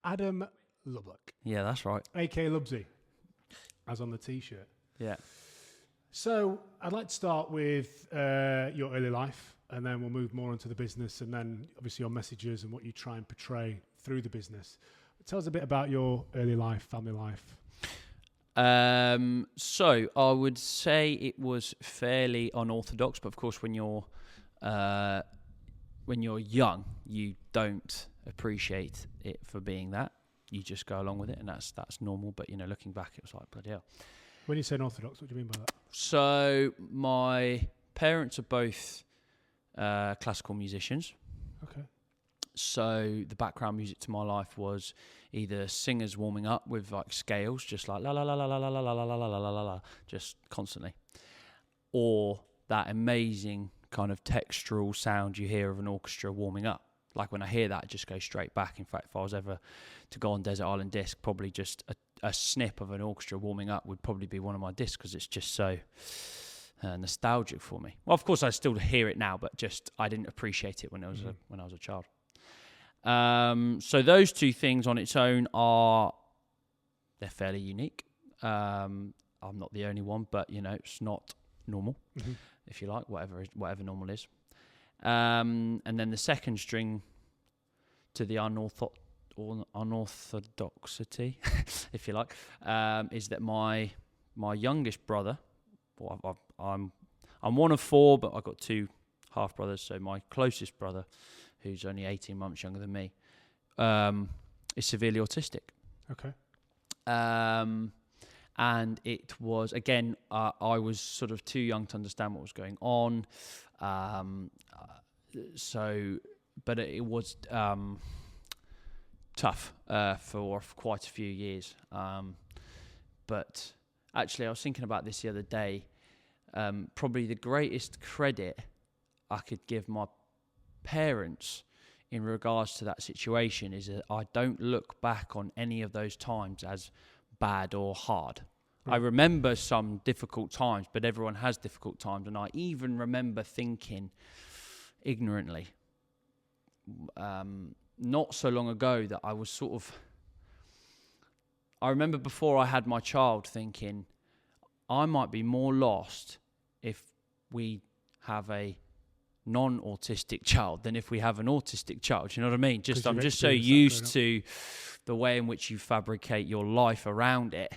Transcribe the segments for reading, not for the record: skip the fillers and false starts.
Adam Lubbock. Yeah, that's right. A.K. Lubbsy, as on the T-shirt. Yeah. So I'd like to start with your early life, and then we'll move more into the business, and then obviously your messages and what you try and portray through the business. Tell us a bit about your early life, family life. So I would say it was fairly unorthodox, but of course when you're young, you don't appreciate it for being that. You just go along with it, and that's normal. But looking back, it was like, bloody hell. When you say unorthodox, what do you mean by that? So my parents are both classical musicians. Okay. So the background music to my life was either singers warming up with like scales, just like la la la la la la la la la la la la la, just constantly, or that amazing kind of textural sound you hear of an orchestra warming up. Like when I hear that, it just goes straight back. In fact, if I was ever to go on Desert Island Disc, probably just a snip of an orchestra warming up would probably be one of my discs because it's just so nostalgic for me. Well, of course, I still hear it now, but just I didn't appreciate it when I was a child. So those two things on its own they're fairly unique. I'm not the only one, but it's not normal, if you like, whatever normal is. And then the second string to the unorthodoxity, if you like, is that my youngest brother, well, I'm one of four, but I've got two half brothers. So my closest brother, who's only 18 months younger than me, is severely autistic. Okay. And it was, again, I was sort of too young to understand what was going on. But it was tough for quite a few years. But actually, I was thinking about this the other day. Probably the greatest credit I could give my parents in regards to that situation is that I don't look back on any of those times as bad or hard. Right. I remember some difficult times, but everyone has difficult times, and I even remember thinking ignorantly not so long ago that I was sort of, I remember before I had my child thinking I might be more lost if we have a non-autistic child than if we have an autistic child. You know what I mean? I'm just so used to the way in which you fabricate your life around it.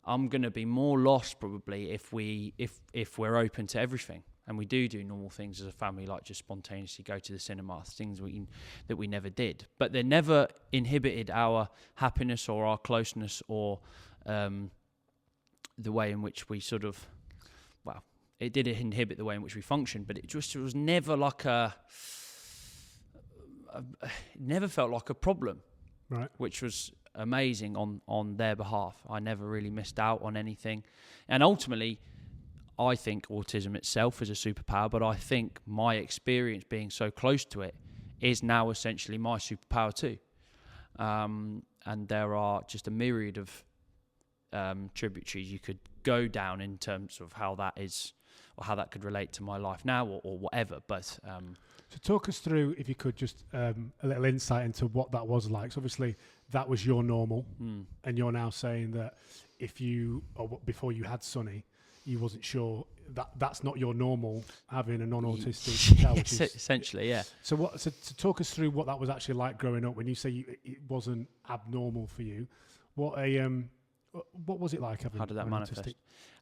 I'm going to be more lost probably if we're open to everything, and we do normal things as a family, like just spontaneously go to the cinema, things that we never did. But they never inhibited our happiness or our closeness or the way in which we sort of, well, it did inhibit the way in which we functioned, but it was never like it never felt like a problem, right? Which was amazing on their behalf. I never really missed out on anything. And ultimately, I think autism itself is a superpower, but I think my experience being so close to it is now essentially my superpower too. And there are just a myriad of tributaries you could go down in terms of how that is, or how that could relate to my life now, or whatever. But so talk us through, if you could, just a little insight into what that was like. So obviously that was your normal, and you're now saying that before you had Sonny, you wasn't sure that's not your normal, having a non-autistic child. Essentially, yeah. So to talk us through what that was actually like growing up. When you say it wasn't abnormal for you, what was it like having? How did that manifest?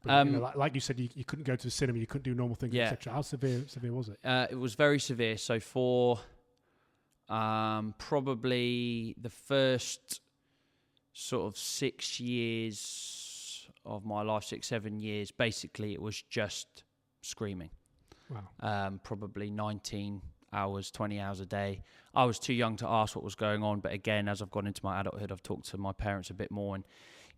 Like you said, you couldn't go to the cinema, you couldn't do normal things, etc. How severe was it? It was very severe. So for probably the first sort of 6 years of my life, 6-7 years, basically it was just screaming. Wow. Probably 19 hours, 20 hours a day. I was too young to ask what was going on, but again, as I've gone into my adulthood, I've talked to my parents a bit more, and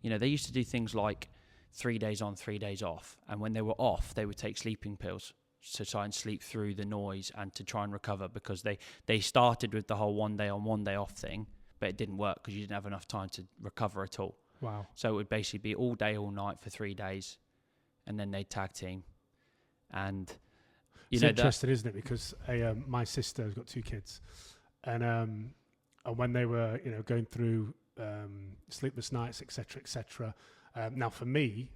they used to do things like 3 days on, 3 days off, and when they were off, they would take sleeping pills to try and sleep through the noise and to try and recover, because they started with the whole 1 day on, 1 day off thing, but it didn't work because you didn't have enough time to recover at all. Wow. So it would basically be all day, all night for 3 days, and then they'd tag team. And it's interesting, isn't it? Because my sister has got 2 kids, and and when they were, going through sleepless nights, etc., now for me,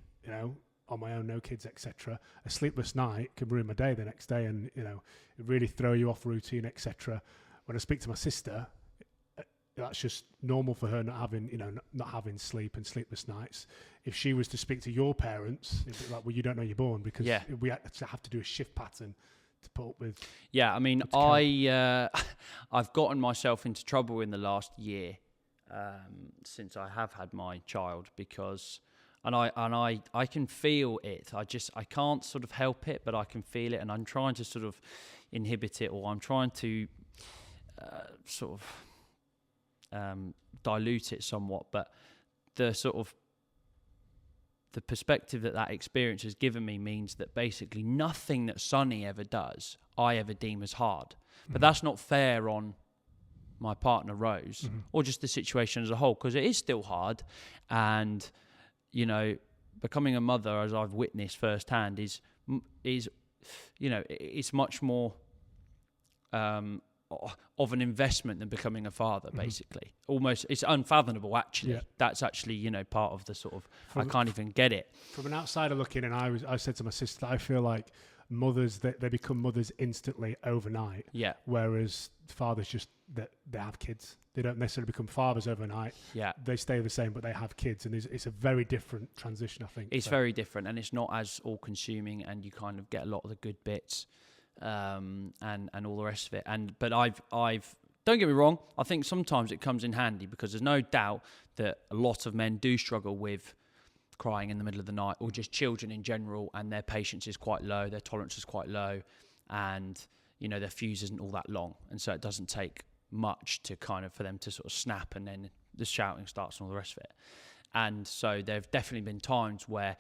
on my own, no kids, etc., a sleepless night can ruin my day the next day, and really throw you off routine, etc. When I speak to my sister, that's just normal for her, not having sleep and sleepless nights. If she was to speak to your parents, it'd be like, well, you don't know you're born, because we actually have to do a shift pattern to put up with. Yeah, I mean, I've gotten myself into trouble in the last year since I have had my child, because and I can feel it. I can't sort of help it, but I can feel it, and I'm trying to sort of inhibit it, or I'm trying to sort of dilute it somewhat. But the sort of the perspective that experience has given me means that basically nothing that Sonny ever does, I ever deem as hard. But that's not fair on my partner Rose, or just the situation as a whole, because it is still hard. And becoming a mother, as I've witnessed firsthand, is it's much more of an investment than becoming a father. Basically, almost it's unfathomable. Actually, that's actually part of the sort of I can't even get it. From an outsider looking in, I said to my sister that I feel like mothers, they become mothers instantly overnight. Yeah. Whereas fathers just they have kids. They don't necessarily become fathers overnight. Yeah. They stay the same, but they have kids, and it's a very different transition, I think. It's very different, and it's not as all-consuming, and you kind of get a lot of the good bits, and all the rest of it. But I've don't get me wrong, I think sometimes it comes in handy, because there's no doubt that a lot of men do struggle with crying in the middle of the night, or just children in general, and their patience is quite low, their tolerance is quite low, and their fuse isn't all that long, and so it doesn't take much to kind of for them to sort of snap, and then the shouting starts and all the rest of it. And so there have definitely been times where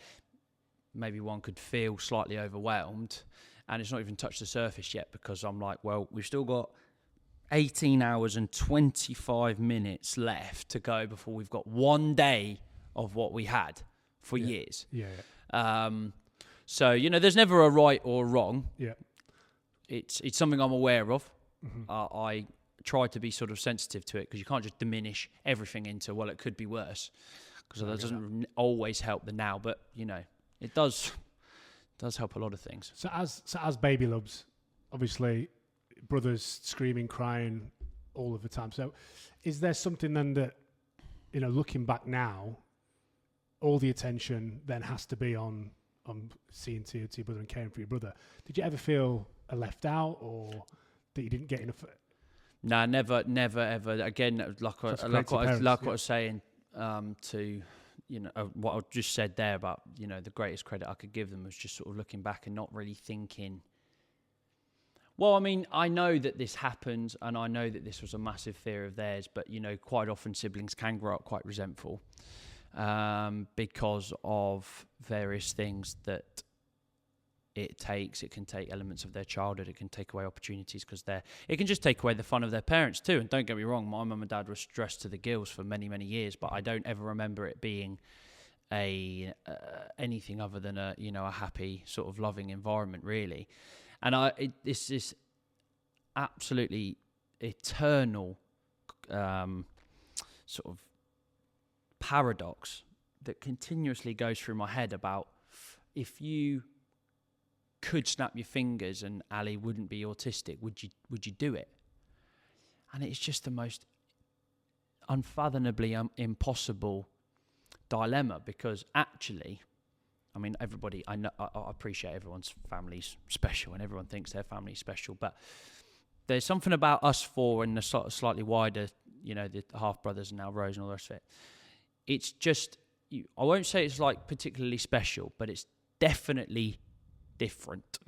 maybe one could feel slightly overwhelmed, and it's not even touched the surface yet, because I'm like, well, we've still got 18 hours and 25 minutes left to go before we've got one day of what we had for years. So there's never a right or a wrong. It's something I'm aware of. I try to be sort of sensitive to it, because you can't just diminish everything into, well, it could be worse, because that doesn't always help the now, but it does help a lot of things. So as baby Lubbs, obviously brothers screaming, crying all of the time. So is there something then that, looking back now, all the attention then has to be on seeing to your brother and caring for your brother? Did you ever feel left out, or that you didn't get enough? No, never, ever. Again, like what I was saying to what I just said there about the greatest credit I could give them was just sort of looking back and not really thinking. Well, I mean, I know that this happens, and I know that this was a massive fear of theirs, but quite often siblings can grow up quite resentful because of various things that it takes. It can take elements of their childhood. It can take away opportunities, because it can just take away the fun of their parents too. And don't get me wrong, my mum and dad were stressed to the gills for many, many years, but I don't ever remember it being anything other than a happy sort of loving environment, really. And it's this absolutely eternal sort of paradox that continuously goes through my head about, if you could snap your fingers and Ali wouldn't be autistic, would you do it? And it's just the most unfathomably impossible dilemma, because actually, I mean, everybody, I know, I appreciate everyone's family's special, and everyone thinks their family's special, but there's something about us four and the slightly wider, the half brothers and now Rose and all the rest of it. It's just, I won't say it's like particularly special, but it's definitely different.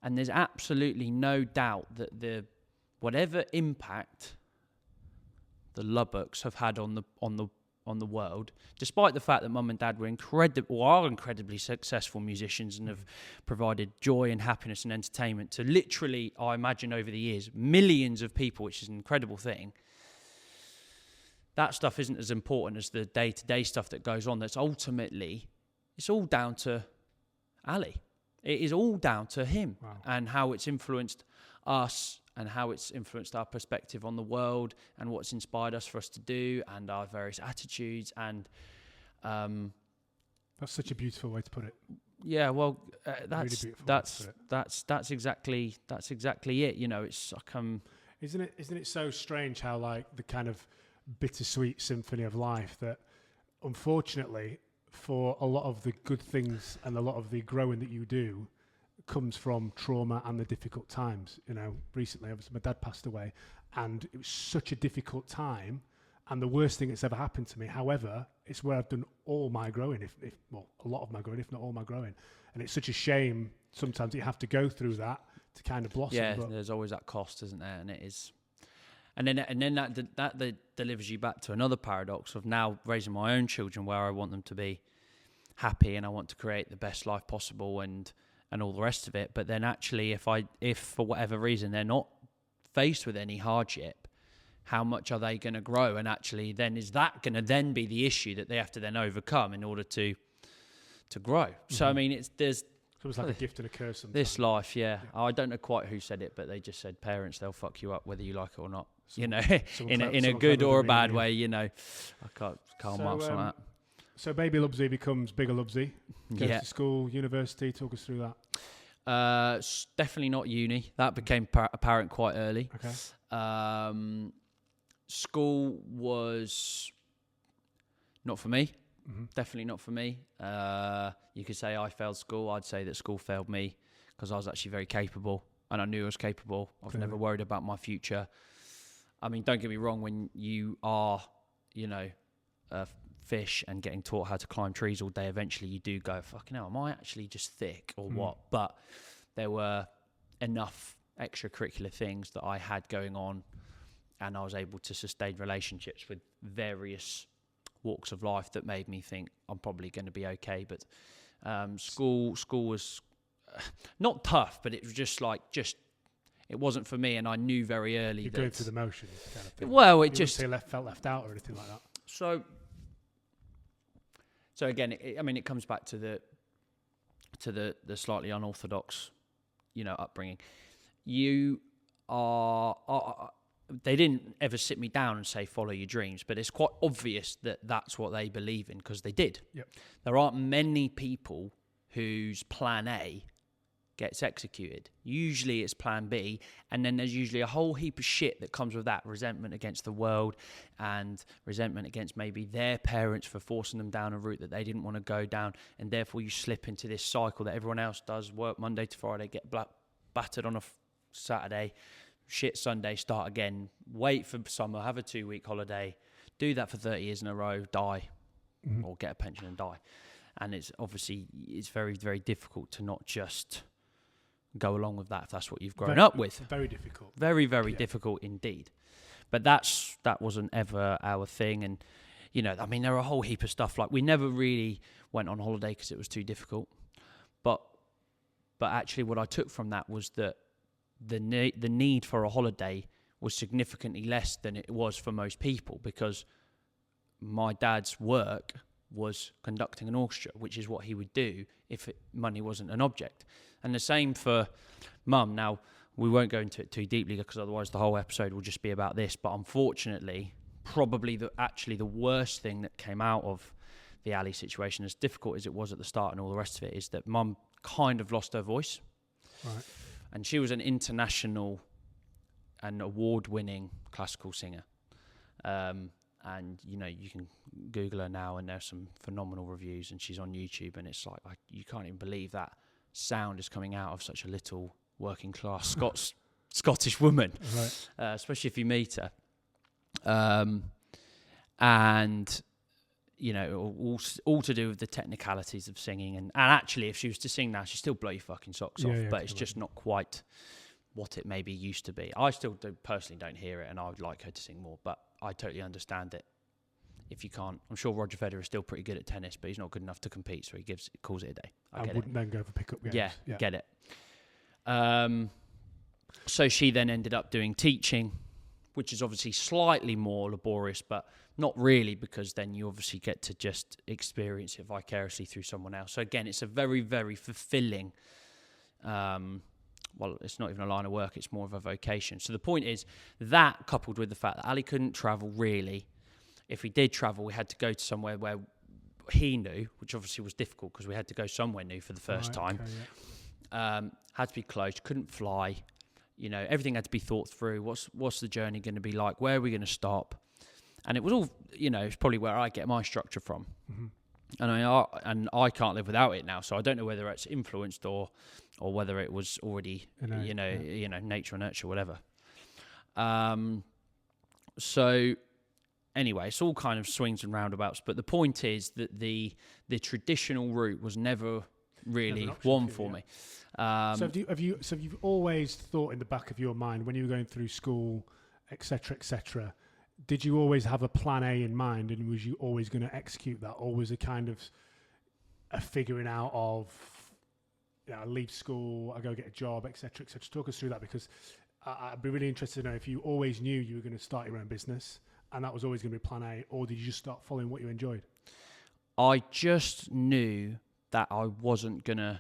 And there's absolutely no doubt that whatever impact the Lubbocks have had on the world, despite the fact that mum and dad were incredibly successful musicians and have provided joy and happiness and entertainment to literally, I imagine over the years, millions of people, which is an incredible thing. That stuff isn't as important as the day-to-day stuff that goes on. That's ultimately, it's all down to Ali. It is all down to him. Wow. And how it's influenced us and how it's influenced our perspective on the world and what's inspired us for us to do and our various attitudes. And that's such a beautiful way to put it. Yeah, well, Really that's exactly it. You know, it's like Isn't it so strange how like the kind of bittersweet symphony of life that, unfortunately, for a lot of the good things and a lot of the growing that you do, comes from trauma and the difficult times. You know, recently, obviously, my dad passed away, and it was such a difficult time, and the worst thing that's ever happened to me. However, it's where I've done all my growing, if a lot of my growing, if not all my growing, and it's such a shame sometimes you have to go through that to kind of blossom. Yeah, there's always that cost, isn't there? And it is, and then that delivers you back to another paradox of now raising my own children, where I want them to be happy and I want to create the best life possible and all the rest of it. But then actually, if for whatever reason they're not faced with any hardship, how much are they going to grow? And actually, then is that going to then be the issue that they have to then overcome in order to grow? Mm-hmm. So I mean, there's almost like a gift and a curse sometimes. This life, yeah. I don't know quite who said it, but they just said parents, they'll fuck you up whether you like it or not. You know, in a good or a bad way. You know, I can't marks on that. So baby Lubbsy becomes bigger Lubbsy. Goes to school, university. Talk us through that. Definitely not uni. That became apparent quite early. Okay. School was not for me. Mm-hmm. Definitely not for me. You could say I failed school. I'd say that school failed me because I was actually very capable and I knew I was capable. I've never worried about my future. I mean, don't get me wrong, when you are, you know, a fish and getting taught how to climb trees all day, eventually you do go, fucking hell, am I actually just thick or what? But there were enough extracurricular things that I had going on, and I was able to sustain relationships with various walks of life that made me think I'm probably going to be okay. But school was not tough, but it was just it wasn't for me, and I knew very early. You're going through the motions, kind of thing. Well, it just felt left out or anything like that. So again, it comes back to the slightly unorthodox, you know, upbringing. You are they didn't ever sit me down and say, follow your dreams, but it's quite obvious that that's what they believe in because they did. Yep. There aren't many people whose plan A gets executed. Usually it's plan B, and then there's usually a whole heap of shit that comes with that. Resentment against the world and resentment against maybe their parents for forcing them down a route that they didn't want to go down, and therefore you slip into this cycle that everyone else does. Work Monday to Friday, get battered on a Saturday, shit Sunday, start again, wait for summer, have a 2-week holiday, do that for 30 years in a row, die, or get a pension and die. And it's very, very difficult to not just go along with that if that's what you've grown up with. Very difficult. Very, very difficult indeed. But that wasn't ever our thing. And, you know, I mean, there are a whole heap of stuff. Like, we never really went on holiday because it was too difficult. But actually what I took from that was that the need for a holiday was significantly less than it was for most people, because my dad's work was conducting an orchestra, which is what he would do if money wasn't an object. And the same for Mum. Now, we won't go into it too deeply because otherwise the whole episode will just be about this, but unfortunately, probably the worst thing that came out of the Ali situation, as difficult as it was at the start and all the rest of it, is that Mum kind of lost her voice. Right. And she was an international and award-winning classical singer. And, you know, you can Google her now and there's some phenomenal reviews, and she's on YouTube, and it's like you can't even believe that sound is coming out of such a little working-class Scottish woman, right. Especially if you meet her. And, you know, all to do with the technicalities of singing. And actually, if she was to sing now, she'd still blow your fucking socks off, but it's just not quite what it maybe used to be. I still personally don't hear it, and I would like her to sing more, but I totally understand it. If you can't, I'm sure Roger Federer is still pretty good at tennis, but he's not good enough to compete, so he calls it a day. I wouldn't then go for pickup games. Yeah, get it. So she then ended up doing teaching, which is obviously slightly more laborious, but not really, because then you obviously get to just experience it vicariously through someone else. So again, it's a very, very fulfilling well, it's not even a line of work, it's more of a vocation. So the point is that, coupled with the fact that Ali couldn't travel really, if he did travel, we had to go to somewhere where he knew, which obviously was difficult because we had to go somewhere new for the first time. Okay, yeah. Had to be close, couldn't fly. You know, everything had to be thought through. What's the journey going to be like? Where are we going to stop? And it was all, you know, it's probably where I get my structure from. Mm-hmm. And I can't live without it now. So I don't know whether it's influenced or whether it was already, you know, nature or nurture, whatever. So anyway, it's all kind of swings and roundabouts. But the point is that the traditional route was never really one for me. So have you always thought in the back of your mind when you were going through school, etc., did you always have a plan A in mind, and was you always going to execute that, or was it kind of a figuring out of, you know, I leave school, I go get a job, etc., etc.? Talk us through that, because I'd be really interested to know if you always knew you were going to start your own business and that was always going to be plan A, or did you just start following what you enjoyed? I just knew that I wasn't going to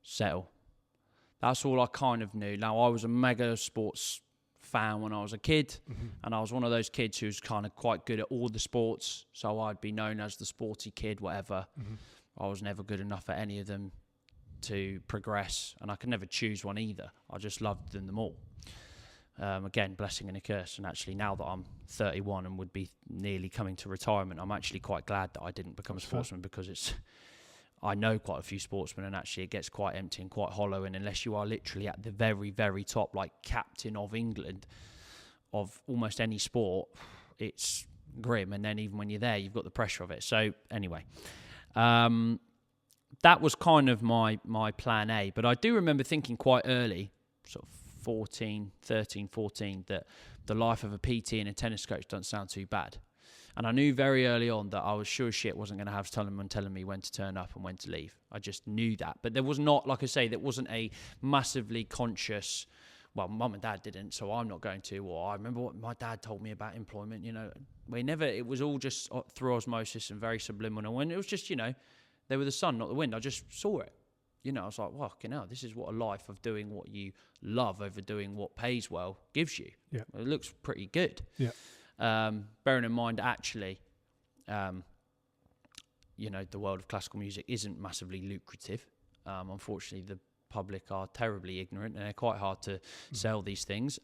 settle. That's all I kind of knew. Now, I was a mega sports fan when I was a kid, and I was one of those kids who's kind of quite good at all the sports, so I'd be known as the sporty kid, whatever. I was never good enough at any of them to progress, and I could never choose one either. I just loved them all. Again, blessing and a curse. And actually, now that I'm 31 and would be nearly coming to retirement, I'm actually quite glad that I didn't become a sportsman, because I know quite a few sportsmen, and actually it gets quite empty and quite hollow. And unless you are literally at the very, very top, like captain of England, of almost any sport, it's grim. And then even when you're there, you've got the pressure of it. So anyway, that was kind of my plan A. But I do remember thinking quite early, sort of 13, 14, that the life of a PT and a tennis coach doesn't sound too bad. And I knew very early on that I was sure shit wasn't going to have someone telling me when to turn up and when to leave. I just knew that. But there was not, like I say, there wasn't a massively conscious, well, mum and dad didn't, so I'm not going to. Or I remember what my dad told me about employment, you know. It was all just through osmosis and very subliminal. And it was just, you know, they were the sun, not the wind. I just saw it. You know, I was like, well, you know, this is what a life of doing what you love over doing what pays well gives you. Yeah. It looks pretty good. Yeah. Bearing in mind, actually, you know, the world of classical music isn't massively lucrative. Unfortunately, the public are terribly ignorant, and they're quite hard to sell these things.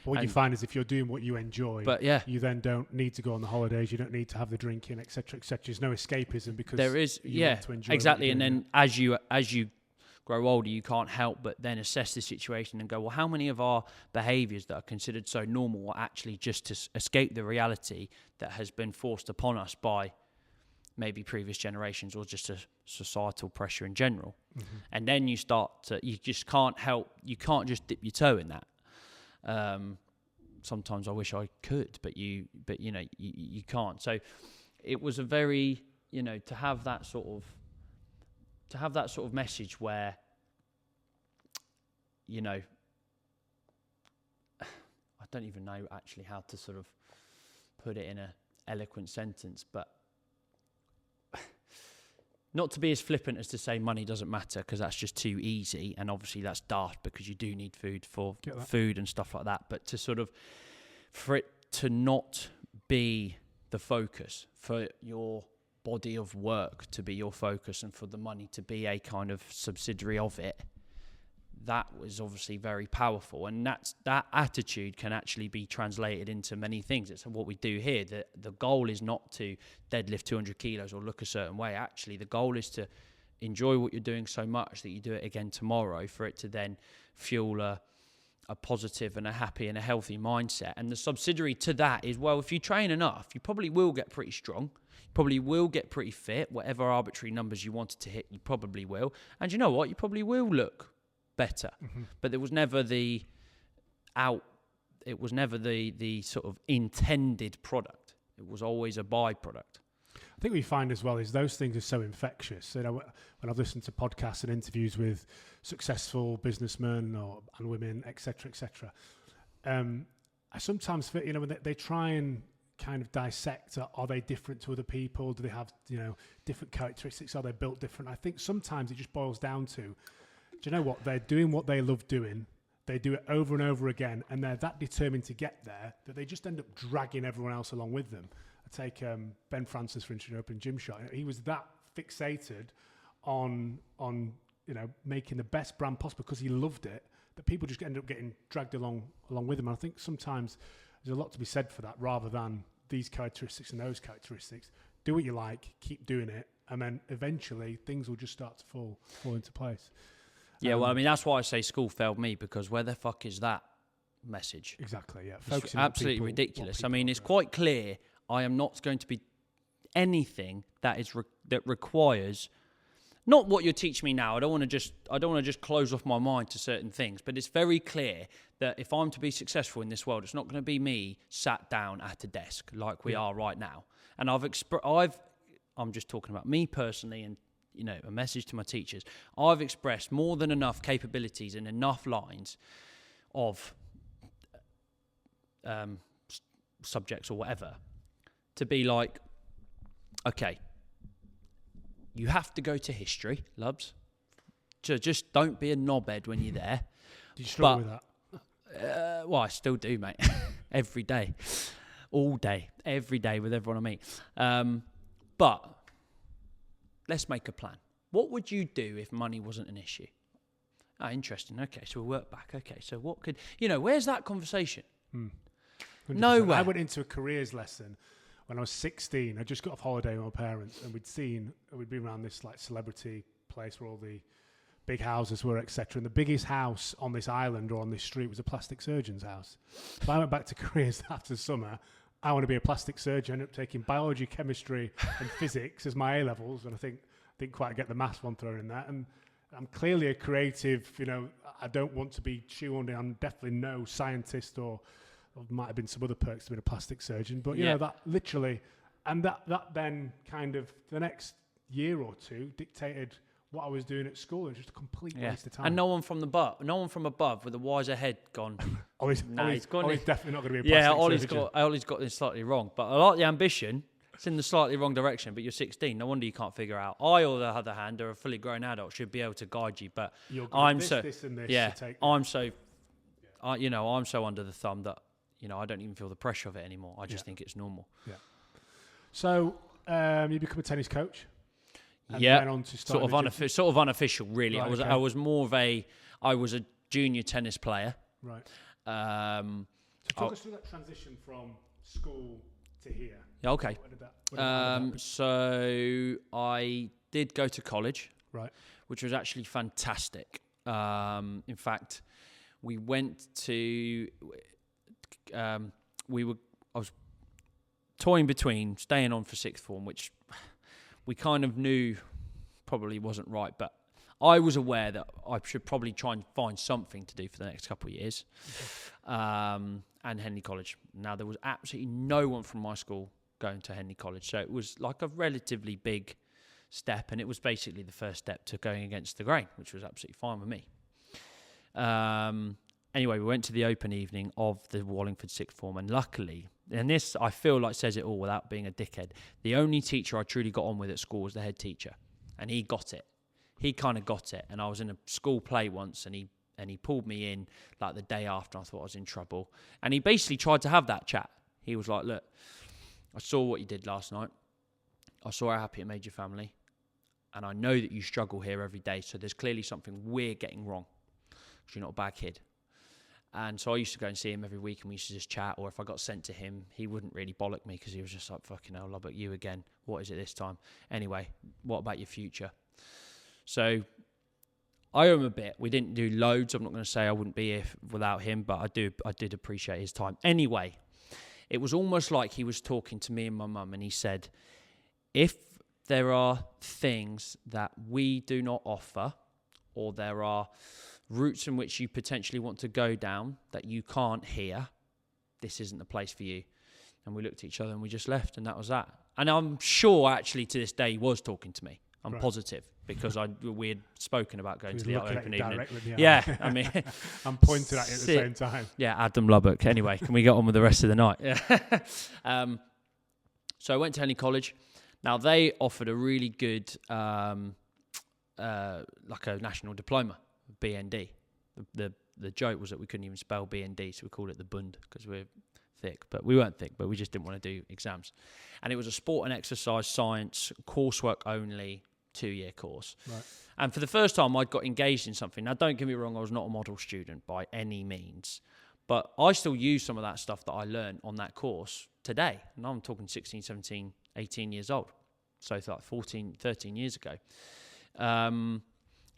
What you find is if you're doing what you enjoy, you then don't need to go on the holidays, you don't need to have the drinking, etc., etc. There's no escapism, because there is, you want to enjoy exactly. And then as you grow older, you can't help but then assess the situation and go, well, how many of our behaviours that are considered so normal are actually just to escape the reality that has been forced upon us by maybe previous generations, or just a societal pressure in general. And then you just can't just dip your toe in that. Sometimes I wish I could, but you know, you can't. So it was a very, you know, to have that sort of message where, you know, I don't even know actually how to sort of put it in an eloquent sentence, but not to be as flippant as to say money doesn't matter, because that's just too easy, and obviously that's daft, because you do need food for food and stuff like that. But to sort of, for it to not be the focus, for your body of work to be your focus, and for the money to be a kind of subsidiary of it, that was obviously very powerful. And that attitude can actually be translated into many things. It's what we do here. The goal is not to deadlift 200 kilos or look a certain way. Actually, the goal is to enjoy what you're doing so much that you do it again tomorrow, for it to then fuel a positive and a happy and a healthy mindset. And the subsidiary to that is, well, if you train enough, you probably will get pretty strong. You probably will get pretty fit. Whatever arbitrary numbers you wanted to hit, you probably will. And you know what? You probably will look better. But there was never the sort of intended product. It was always a byproduct. I think we find as well is those things are so infectious. You know, when I've listened to podcasts and interviews with successful businessmen and women, etc., etc., I sometimes feel, you know, when they try and kind of dissect, are they different to other people? Do they have, you know, different characteristics? Are they built different? I think sometimes it just boils down to do you know what? They're doing what they love doing. They do it over and over again, and they're that determined to get there that they just end up dragging everyone else along with them. I take Ben Francis, for instance, open gym shot. He was that fixated on making the best brand possible because he loved it, that people just end up getting dragged along with him. And I think sometimes there's a lot to be said for that, rather than these characteristics and those characteristics. Do what you like, keep doing it, and then eventually things will just start to fall into place. Yeah, well, I mean, that's why I say school failed me, because where the fuck is that message? Exactly, yeah. It's absolutely ridiculous. I mean, it's quite clear I am not going to be anything that is that requires not what you're teaching me now. I don't want to just close off my mind to certain things, but it's very clear that if I'm to be successful in this world, it's not going to be me sat down at a desk like we are right now. And I'm just talking about me personally, and a message to my teachers. I've expressed more than enough capabilities in enough lines of subjects or whatever to be like, okay, you have to go to history, Lubbs. Just don't be a knobhead when you're there. Do you struggle with that? Well, I still do, mate. Every day. All day. Every day with everyone I meet. But let's make a plan. What would you do if money wasn't an issue? Interesting. Okay, so we'll work back. Okay, so what could... where's that conversation? 100%. Nowhere. I went into a careers lesson when I was 16. I just got off holiday with my parents, and we'd been around this like celebrity place where all the big houses were, etc. And the biggest house on this island or on this street was a plastic surgeon's house. So I went back to careers after summer. I want to be a plastic surgeon. I ended up taking biology, chemistry, and physics as my A-levels, and I didn't quite get the maths one thrown in that. And I'm clearly a creative. I don't want to be shoehorned in. I'm definitely no scientist, or might have been some other perks to be a plastic surgeon. But that literally, and that then kind of the next year or two dictated what I was doing at school. It was just a complete waste of time. And no one from above with a wiser head gone. Ollie's definitely not going to be a plastic surgeon. Ollie's got this slightly wrong. But I like the ambition. It's in the slightly wrong direction, but you're 16. No wonder you can't figure out. I, on the other hand, are a fully grown adult, should be able to guide you. But I'm so under the thumb that I don't even feel the pressure of it anymore. I just think it's normal. Yeah. So you become a tennis coach. Yeah. Went on to sort of unofficial, really. Right, I was a junior tennis player. Right. So talk us through that transition from school to here. Yeah, okay. So I did go to college, right, which was actually fantastic. In fact, we went to. I was toying between staying on for sixth form, which we kind of knew probably wasn't right, but I was aware that I should probably try and find something to do for the next couple of years. And Henley College. Now, there was absolutely no one from my school going to Henley College, so it was like a relatively big step, and it was basically the first step to going against the grain, which was absolutely fine with me. Anyway, we went to the open evening of the Wallingford sixth form, and luckily, and this I feel like says it all without being a dickhead, the only teacher I truly got on with at school was the head teacher, and he got it. He kind of got it, and I was in a school play once, and he pulled me in like the day after. I thought I was in trouble, and he basically tried to have that chat. He was like, "Look, I saw what you did last night. I saw how happy it made your family, and I know that you struggle here every day. So there's clearly something we're getting wrong, because you're not a bad kid." And so I used to go and see him every week, and we used to just chat. Or if I got sent to him, he wouldn't really bollock me, because he was just like, "Fucking hell, Lubbock, you again. What is it this time? Anyway, what about your future?" So I owe him a bit. We didn't do loads. I'm not going to say I wouldn't be here without him, but I did appreciate his time. Anyway, it was almost like he was talking to me and my mum, and he said, if there are things that we do not offer, or there are routes in which you potentially want to go down that you can't hear, this isn't the place for you. And we looked at each other and we just left, and that was that. And I'm sure actually to this day he was talking to me. I'm positive, because we had spoken about going to the open evening. Yeah, I mean, I'm pointing at you at the same time. Yeah, Adam Lubbock. Anyway, can we get on with the rest of the night? Yeah. So I went to Henley College. Now they offered a really good, like a national diploma BND. The joke was that we couldn't even spell BND, so we called it the Bund because we're thick. But we weren't thick, but we just didn't want to do exams. And it was a sport and exercise science, coursework only, 2-year course. Right. And for the first time, I got engaged in something. Now, don't get me wrong, I was not a model student by any means. But I still use some of that stuff that I learned on that course today. And I'm talking 16, 17, 18 years old. So it's like 14, 13 years ago.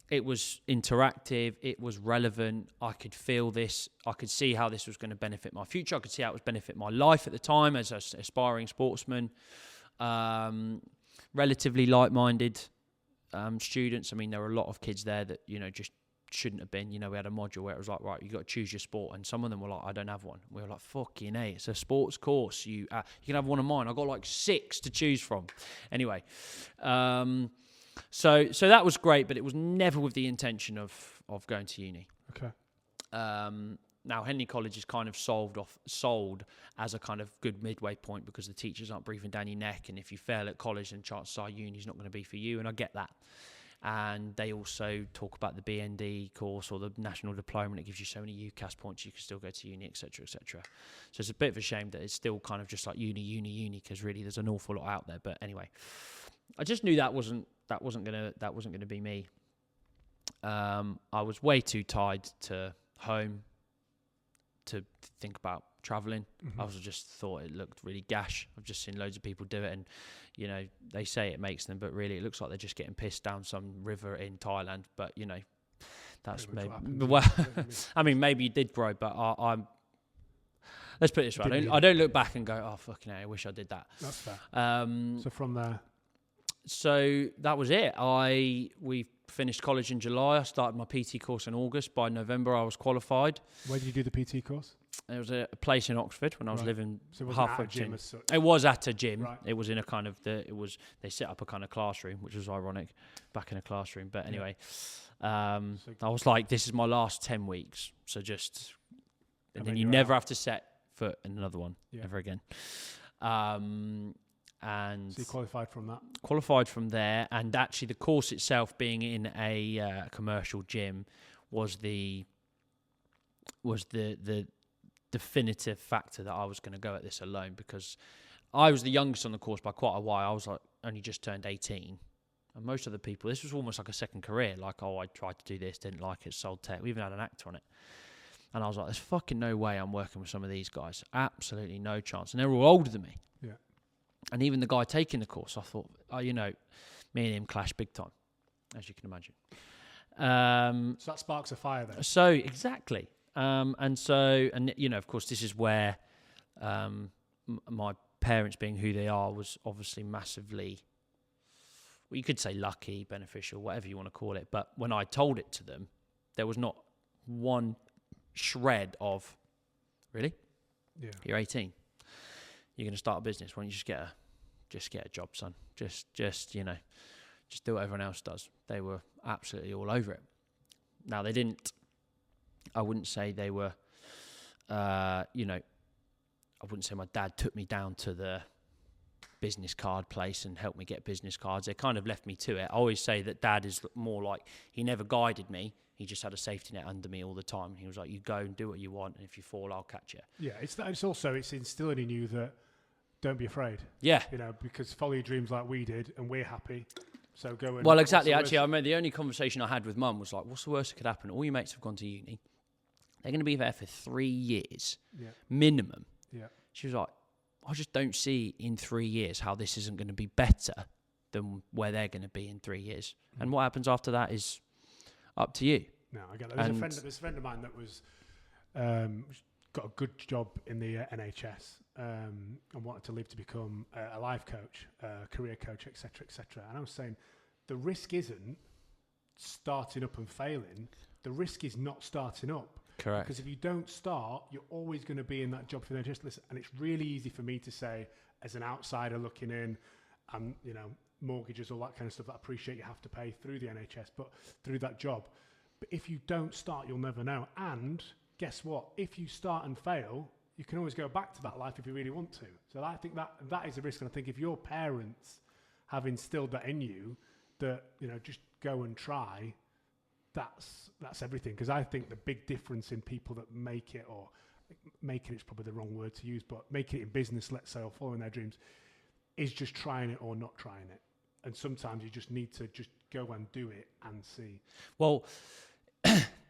It was interactive. It was relevant. I could feel this. I could see how this was going to benefit my future. I could see how it was benefit my life at the time as an aspiring sportsman. Relatively like-minded students. I mean, there were a lot of kids there that, just shouldn't have been. We had a module where it was like, right, you got to choose your sport, and some of them were like, I don't have one. We were like, fucking A, it's a sports course. You can have one of mine. I got like 6 to choose from. Anyway, so that was great, but it was never with the intention of going to uni. Okay. Now, Henley College is kind of sold as a kind of good midway point because the teachers aren't breathing down your neck, and if you fail at college, then chances are uni's not going to be for you, and I get that. And they also talk about the BND course or the national diploma, and it gives you so many UCAS points you can still go to uni, etc., etc. So it's a bit of a shame that it's still kind of just like uni, because really there's an awful lot out there. But anyway, I just knew that wasn't gonna be me. I was way too tied to home to think about traveling. Mm-hmm. I just thought it looked really gash. I've just seen loads of people do it, and they say it makes them, but really it looks like they're just getting pissed down some river in Thailand. But that's maybe I mean, maybe you did grow, but I'm let's put it this way, I don't look back and go, oh fucking hell, I wish I did that. That's fair. So from there, so that was it. We finished college in July. I started my PT course in August. By November, I was qualified. Where did you do the PT course? It was a place in Oxford when I was living at halfway a gym as such. It was at a gym. Right. It was in a kind of they set up a kind of classroom, which was ironic, back in a classroom. But anyway, I was like, this is my last 10 weeks. So and then you never have to set foot in another one ever again. And so you qualified from that? Qualified from there, and actually the course itself, being in a commercial gym, was the definitive factor that I was going to go at this alone, because I was the youngest on the course by quite a while. I was like only just turned 18, and most of the people, this was almost like a second career. Like, I tried to do this, didn't like it, sold tech. We even had an actor on it. And I was like, there's fucking no way I'm working with some of these guys. Absolutely no chance. And they're all older than me. Yeah. And even the guy taking the course, I thought, me and him clash big time, as you can imagine. So that sparks a fire then. So, exactly. And of course, this is where my parents, being who they are, was obviously massively, well, you could say lucky, beneficial, whatever you want to call it. But when I told it to them, there was not one shred of, really? Yeah. You're 18. You're going to start a business. Why don't you just get a job, son? Just do what everyone else does. They were absolutely all over it. Now, they didn't, I wouldn't say they were, I wouldn't say my dad took me down to the business card place and helped me get business cards. They kind of left me to it. I always say that dad is more like, he never guided me. He just had a safety net under me all the time. He was like, you go and do what you want, and if you fall, I'll catch you. Yeah, it's instilling in you that don't be afraid. Yeah. Because follow your dreams like we did, and we're happy. So go and... Well, exactly. Actually, I remember the only conversation I had with Mum was like, what's the worst that could happen? All your mates have gone to uni. They're going to be there for 3 years, minimum. Yeah. She was like, I just don't see in 3 years how this isn't going to be better than where they're going to be in 3 years. Mm. And what happens after that is up to you. No, I get that. There's a friend of mine that was got a good job in the NHS and wanted to leave to become a life coach, career coach, etc., etc. And I was saying, the risk isn't starting up and failing. The risk is not starting up. Correct. Because if you don't start, you're always going to be in that job for the NHS. Listen, and it's really easy for me to say, as an outsider looking in, and mortgages, all that kind of stuff that I appreciate you have to pay through the NHS, but through that job. But if you don't start, you'll never know. And guess what? If you start and fail, you can always go back to that life if you really want to. So I think that is a risk. And I think if your parents have instilled that in you, that, just go and try, that's everything. Because I think the big difference in people that make it, or making it's probably the wrong word to use, but making it in business, let's say, or following their dreams, is just trying it or not trying it. And sometimes you just need to just go and do it and see. Well,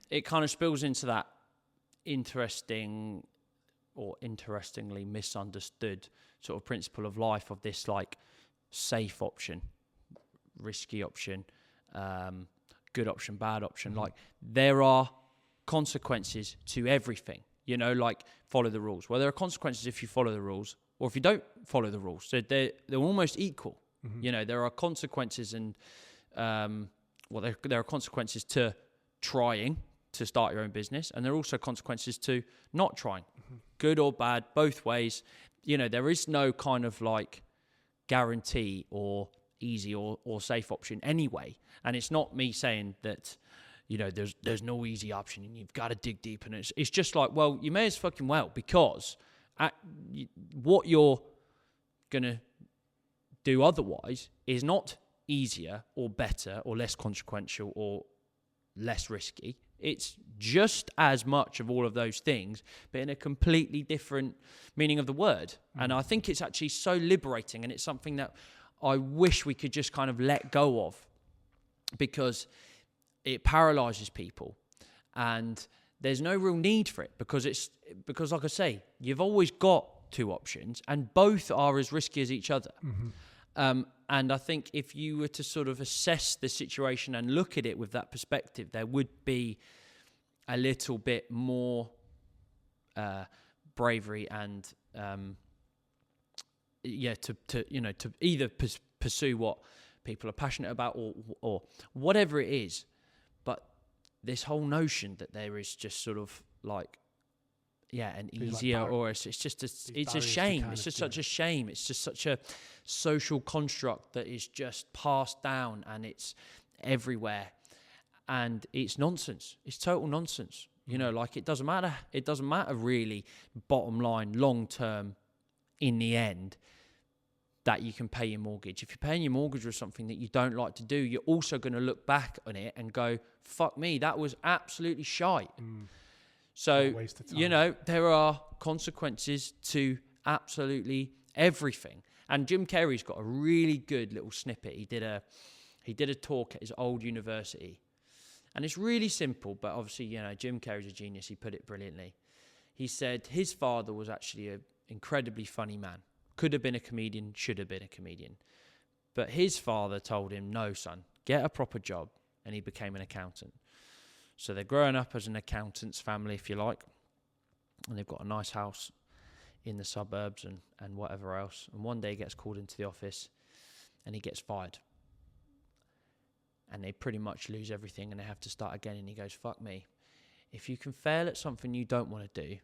it kind of spills into that interesting or interestingly misunderstood sort of principle of life, of this like safe option, risky option, good option, bad option. Like, there are consequences to everything, you know, like follow the rules. Well, there are consequences if you follow the rules or if you don't follow the rules. So they're almost equal. You know, there are consequences and, there are consequences to trying to start your own business, and there are also consequences to not trying. Good or bad, both ways. You know, there is no kind of like guarantee or easy or safe option anyway. And it's not me saying that, you know, there's no easy option and you've got to dig deep. And it's just like, well, you may as fucking well, because what you're going to do otherwise is not easier or better or less consequential or less risky. It's just as much of all of those things, but in a completely different meaning of the word. And I think it's actually so liberating, and it's something that I wish we could just kind of let go of, because it paralyzes people, and there's no real need for it, because like I say, you've always got two options and both are as risky as each other. And I think if you were to sort of assess the situation and look at it with that perspective, there would be a little bit more bravery and to either pursue what people are passionate about or whatever it is. But this whole notion that there is just sort of like, an easier, like or it's just it's a shame. It's just such a shame. It's just such a social construct that is just passed down, and it's everywhere, and it's nonsense. It's total nonsense. You know, like it doesn't matter. It doesn't matter really. Bottom line, long term, in the end, that you can pay your mortgage. If you're paying your mortgage with something that you don't like to do, you're also going to look back on it and go, "Fuck me, that was absolutely shite." So, you know, there are consequences to absolutely everything. And Jim Carrey's got a really good little snippet. He did a talk at his old university. And it's really simple, but obviously, you know, Jim Carrey's a genius. He put it brilliantly. He said his father was actually an incredibly funny man. Could have been a comedian, should have been a comedian. But his father told him, "No, son, get a proper job." And he became an accountant. So they're growing up as an accountant's family, if you like, and they've got a nice house in the suburbs and whatever else. And one day he gets called into the office and he gets fired. And they pretty much lose everything and they have to start again. And he goes, "Fuck me. If you can fail at something you don't want to do,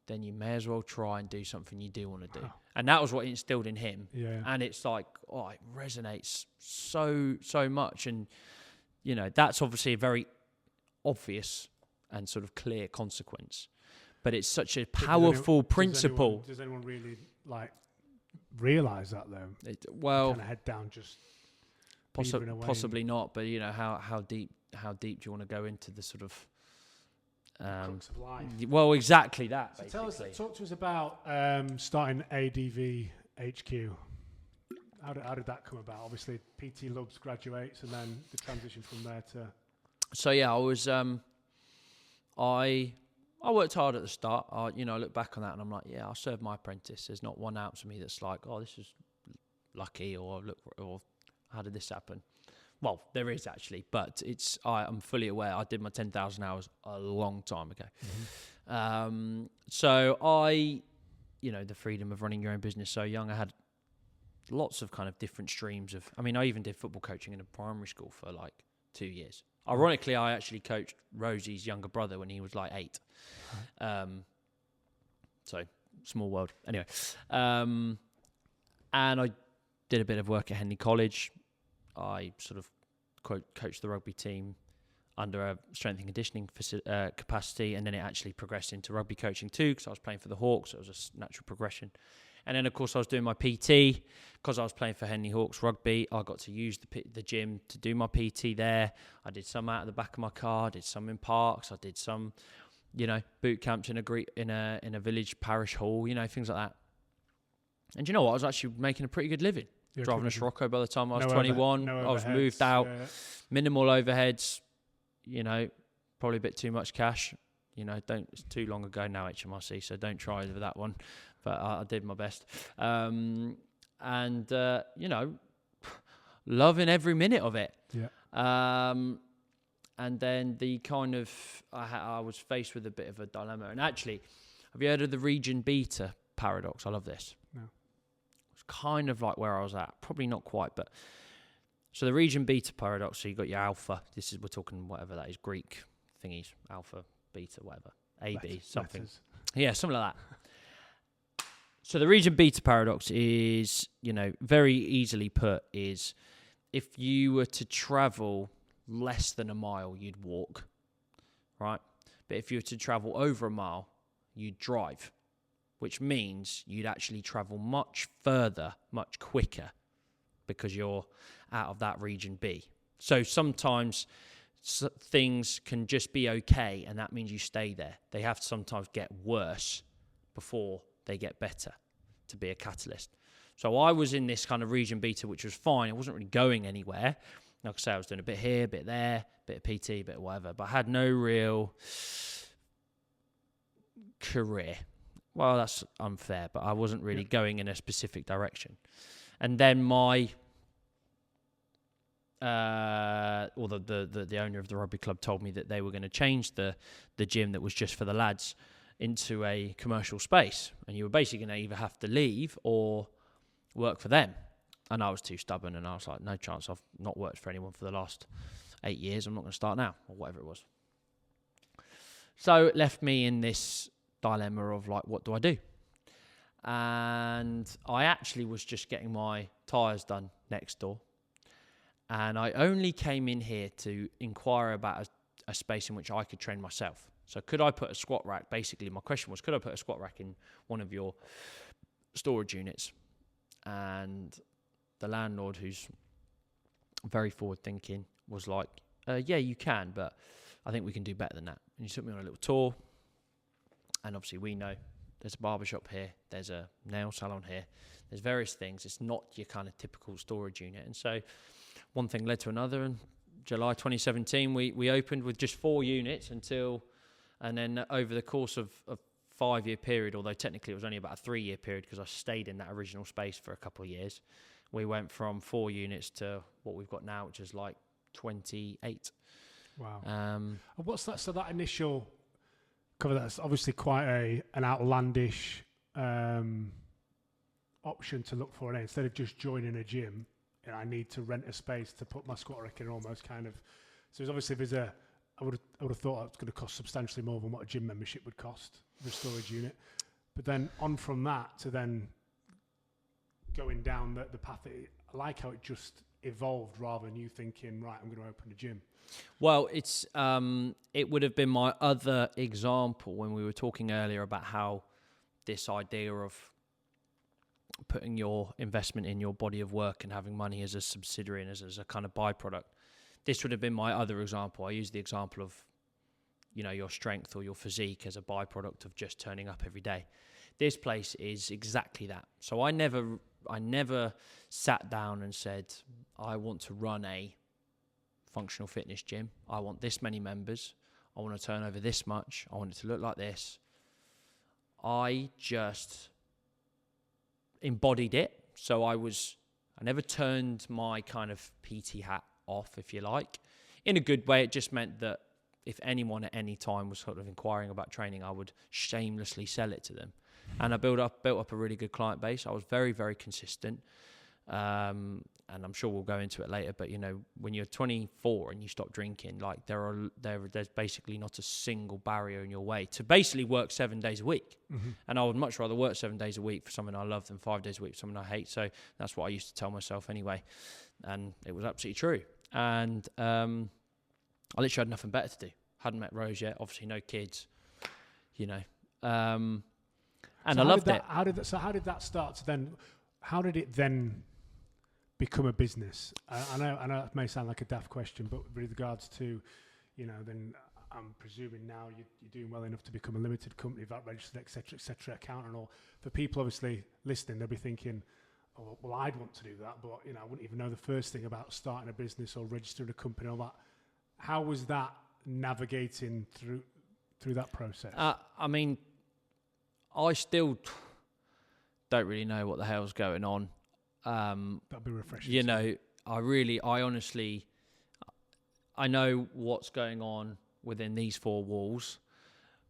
then you may as well try and do something you do want to do." And that was what he instilled in him. Yeah. And it's like, it resonates so much. And, you know, that's obviously a very obvious and sort of clear consequence, but it's such a powerful principle. Does anyone really like realize that though? Well, kind of head down, just possibly not. But you know, how deep do you want to go into the sort of crux of life? Well, exactly that. So talk to us about starting ADV HQ. How did that come about? Obviously, PT Lubbs graduates, and then the transition from there to. So yeah, I was. I worked hard at the start. I look back on that and I'm like, yeah, I served my apprentice. There's not one ounce of me that's like, oh, this is lucky, or how did this happen? Well, there is actually, but I'm fully aware. I did my 10,000 hours a long time ago. So the freedom of running your own business so young, I had lots of kind of different streams of. I mean, I even did football coaching in a primary school for like 2 years. Ironically, I actually coached Rosie's younger brother when he was like 8. So, small world. Anyway. And I did a bit of work at Henley College. I sort of coached the rugby team. under a strength and conditioning capacity, and then it actually progressed into rugby coaching too, because I was playing for the Hawks. So it was a natural progression. And then, of course, I was doing my PT because I was playing for Henley Hawks rugby. I got to use the gym to do my PT there. I did some out of the back of my car. I did some in parks. I did some, boot camps in a village parish hall. Things like that. And you know what? I was actually making a pretty good living. Driving a Scirocco by the time I was 21. I was moved out. Yeah. Minimal overheads. Probably a bit too much cash. It's too long ago now, HMRC, so don't try with that one. But I did my best. Loving every minute of it. Yeah. And then the kind of, I was faced with a bit of a dilemma. And actually, have you heard of the region beta paradox? I love this. No. It's kind of like where I was at. Probably not quite, but... So the region beta paradox, so you got your alpha. We're talking whatever that is, Greek thingies, alpha, beta, whatever. AB, something. Letters. Yeah, something like that. So the region beta paradox is, very easily put, is if you were to travel less than a mile, you'd walk, right? But if you were to travel over a mile, you'd drive, which means you'd actually travel much further, much quicker, because you're out of that region B. So sometimes things can just be okay, and that means you stay there. They have to sometimes get worse before they get better to be a catalyst. So I was in this kind of region beta, which was fine. I wasn't really going anywhere. Like I say, I was doing a bit here, a bit there, a bit of PT, a bit of whatever, but I had no real career. Well, that's unfair, but I wasn't really going in a specific direction. And then the owner of the rugby club told me that they were going to change the gym that was just for the lads into a commercial space, and you were basically going to either have to leave or work for them. And I was too stubborn, and I was like, no chance. I've not worked for anyone for the last 8 years. I'm not going to start now, or whatever it was. So it left me in this dilemma of like, what do I do? And I actually was just getting my tyres done next door. And I only came in here to inquire about a space in which I could train myself. So could I put a squat rack? Basically, my question was, could I put a squat rack in one of your storage units? And the landlord, who's very forward-thinking, was like, yeah, you can, but I think we can do better than that. And he took me on a little tour. And obviously, we know there's a barbershop here. There's a nail salon here. There's various things. It's not your kind of typical storage unit. And so one thing led to another, and July 2017, we opened with just 4 units and then over the course of a 5-year period, although technically it was only about a 3-year period because I stayed in that original space for a couple of years, we went from 4 units to what we've got now, which is like 28. Wow. What's that? So that initial cover, that's obviously quite an outlandish option to look for. And instead of just joining a gym, I need to rent a space to put my squat rack in, almost kind of. So obviously I would have thought it's going to cost substantially more than what a gym membership would cost, the storage unit. But then on from that to then going down the path, I like how it just evolved rather than you thinking, right, I'm going to open a gym. Well, it would have been my other example when we were talking earlier about how this idea of putting your investment in your body of work and having money as a subsidiary and as a kind of byproduct. This would have been my other example. I used the example of, your strength or your physique as a byproduct of just turning up every day. This place is exactly that. So I never sat down and said, I want to run a functional fitness gym. I want this many members. I want to turn over this much. I want it to look like this. I just embodied it. So I never turned my kind of PT hat off, if you like. In a good way, it just meant that if anyone at any time was sort of inquiring about training, I would shamelessly sell it to them. And I built up a really good client base. I was very, very consistent. And I'm sure we'll go into it later, but when you're 24 and you stop drinking, like there's basically not a single barrier in your way to basically work 7 days a week. Mm-hmm. And I would much rather work 7 days a week for something I love than 5 days a week for something I hate. So that's what I used to tell myself anyway. And it was absolutely true. And I literally had nothing better to do. Hadn't met Rose yet, obviously no kids, you know. And so I loved it. How did that start to then? How did it then become a business? I know it may sound like a daft question, but with regards to, you know, then I'm presuming now you're doing well enough to become a limited company, VAT registered, etc., account and all. For people obviously listening, they'll be thinking, oh, well, I'd want to do that, but you know, I wouldn't even know the first thing about starting a business or registering a company, all that. How was that navigating through that process? I mean, I still don't really know what the hell's going on. That'd be refreshing. You know, I honestly, I know what's going on within these four walls.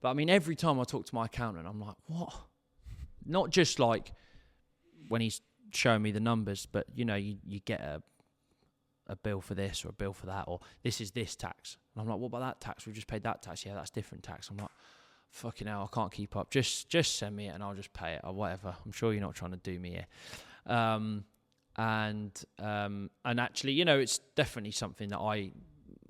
But I mean, every time I talk to my accountant, I'm like, what? Not just like when he's showing me the numbers, but you know, you get a bill for this or a bill for that, or this is this tax. And I'm like, what about that tax? We've just paid that tax. Yeah, that's different tax. I'm like, fucking hell, I can't keep up. Just send me it and I'll just pay it or whatever. I'm sure you're not trying to do me here. And actually, you know, it's definitely something that I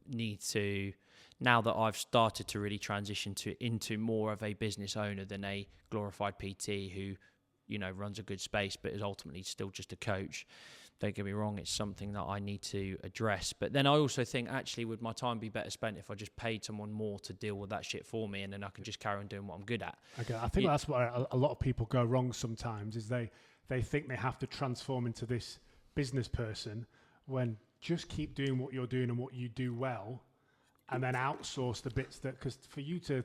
need to, now that I've started to really transition into more of a business owner than a glorified PT who, you know, runs a good space but is ultimately still just a coach. Don't get me wrong, it's something that I need to address. But then I also think, actually, would my time be better spent if I just paid someone more to deal with that shit for me, and then I can just carry on doing what I'm good at? Okay, I think that's where a lot of people go wrong sometimes, is they think they have to transform into this business person, when just keep doing what you're doing and what you do well, and then outsource the bits that, because for you to,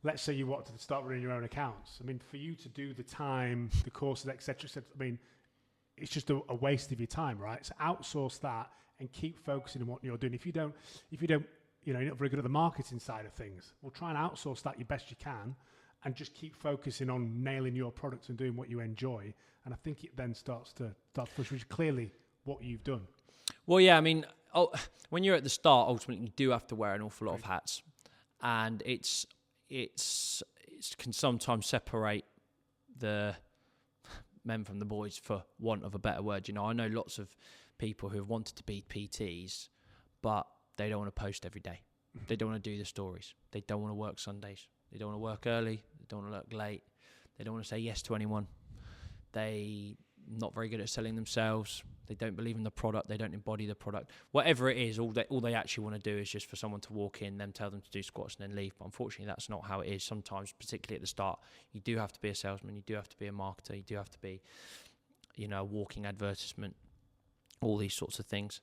let's say you want to start running your own accounts, I mean, for you to do the time, the courses, etc., I mean, it's just a waste of your time, right? So outsource that and keep focusing on what you're doing. If you don't, you know, you're not very good at the marketing side of things, well, try and outsource that your best you can, and just keep focusing on nailing your products and doing what you enjoy. And I think it then starts to push, which is clearly what you've done. Well, yeah, I mean, when you're at the start, ultimately you do have to wear an awful lot of hats, and it can sometimes separate the men from the boys, for want of a better word. You know, I know lots of people who have wanted to be PTs, but they don't want to post every day. They don't want to do the stories. They don't want to work Sundays. They don't want to work early. They don't want to work late. They don't want to say yes to anyone. They not very good at selling themselves. They don't believe in the product. They don't embody the product. Whatever it is, all they actually want to do is just for someone to walk in, them tell them to do squats and then leave. But unfortunately, that's not how it is. Sometimes, particularly at the start, you do have to be a salesman. You do have to be a marketer. You do have to be, you know, a walking advertisement. All these sorts of things.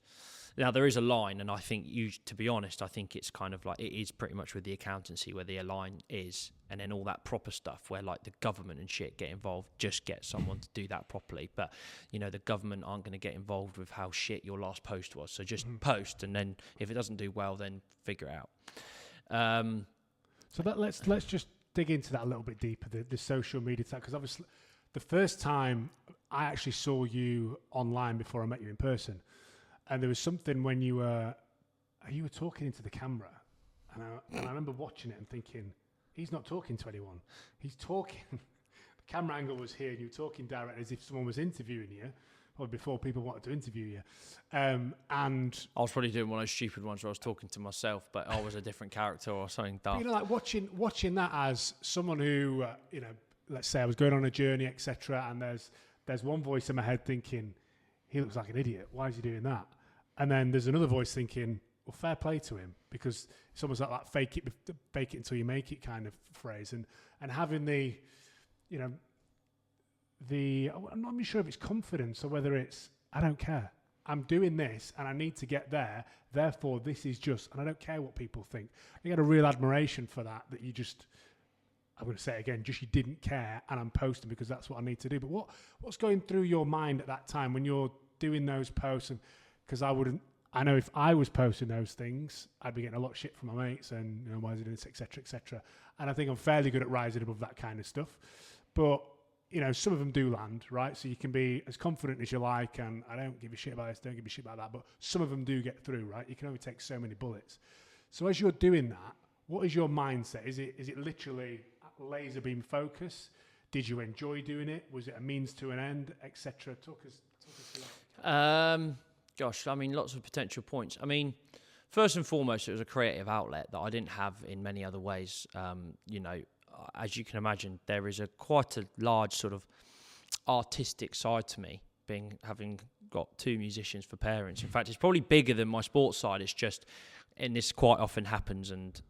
Now, there is a line, and I think to be honest, I think it's kind of like, it is pretty much with the accountancy where the line is, and then all that proper stuff where like the government and shit get involved, just get someone to do that properly. But, you know, the government aren't going to get involved with how shit your last post was. So just post, and then if it doesn't do well, then figure it out. So let's just dig into that a little bit deeper, the social media tag, because obviously the first time I actually saw you online before I met you in person, and there was something when you were talking into the camera, and I remember watching it and thinking, he's not talking to anyone. He's talking. The camera angle was here, and you were talking directly as if someone was interviewing you, probably before people wanted to interview you. And I was probably doing one of those stupid ones where I was talking to myself, but I was a different character or something daft. You know, like watching that as someone who, you know, let's say I was going on a journey, etc., and there's one voice in my head thinking, he looks like an idiot. Why is he doing that? And then there's another voice thinking, well, fair play to him, because it's almost like that fake it until you make it kind of phrase. And having the, you know, I'm not even sure if it's confidence or whether it's, I don't care. I'm doing this and I need to get there. Therefore, this is just, and I don't care what people think. I get a real admiration for that you just, I'm going to say it again, just you didn't care, and I'm posting because that's what I need to do. But what's going through your mind at that time when you're doing those posts? And because I know if I was posting those things, I'd be getting a lot of shit from my mates and, you know, why is he doing this, etc., etc. And I think I'm fairly good at rising above that kind of stuff. But, you know, some of them do land, right? So you can be as confident as you like, and I don't give a shit about this, don't give a shit about that. But some of them do get through, right? You can only take so many bullets. So as you're doing that, what is your mindset? Is it literally laser beam focus? Did you enjoy doing it? Was it a means to an end, etc.? Talk us through that. Gosh, I mean, lots of potential points. I mean, first and foremost, it was a creative outlet that I didn't have in many other ways. You know, as you can imagine, there is quite a large sort of artistic side to me, having got 2 musicians for parents. In fact, it's probably bigger than my sports side. It's just, and this quite often happens, and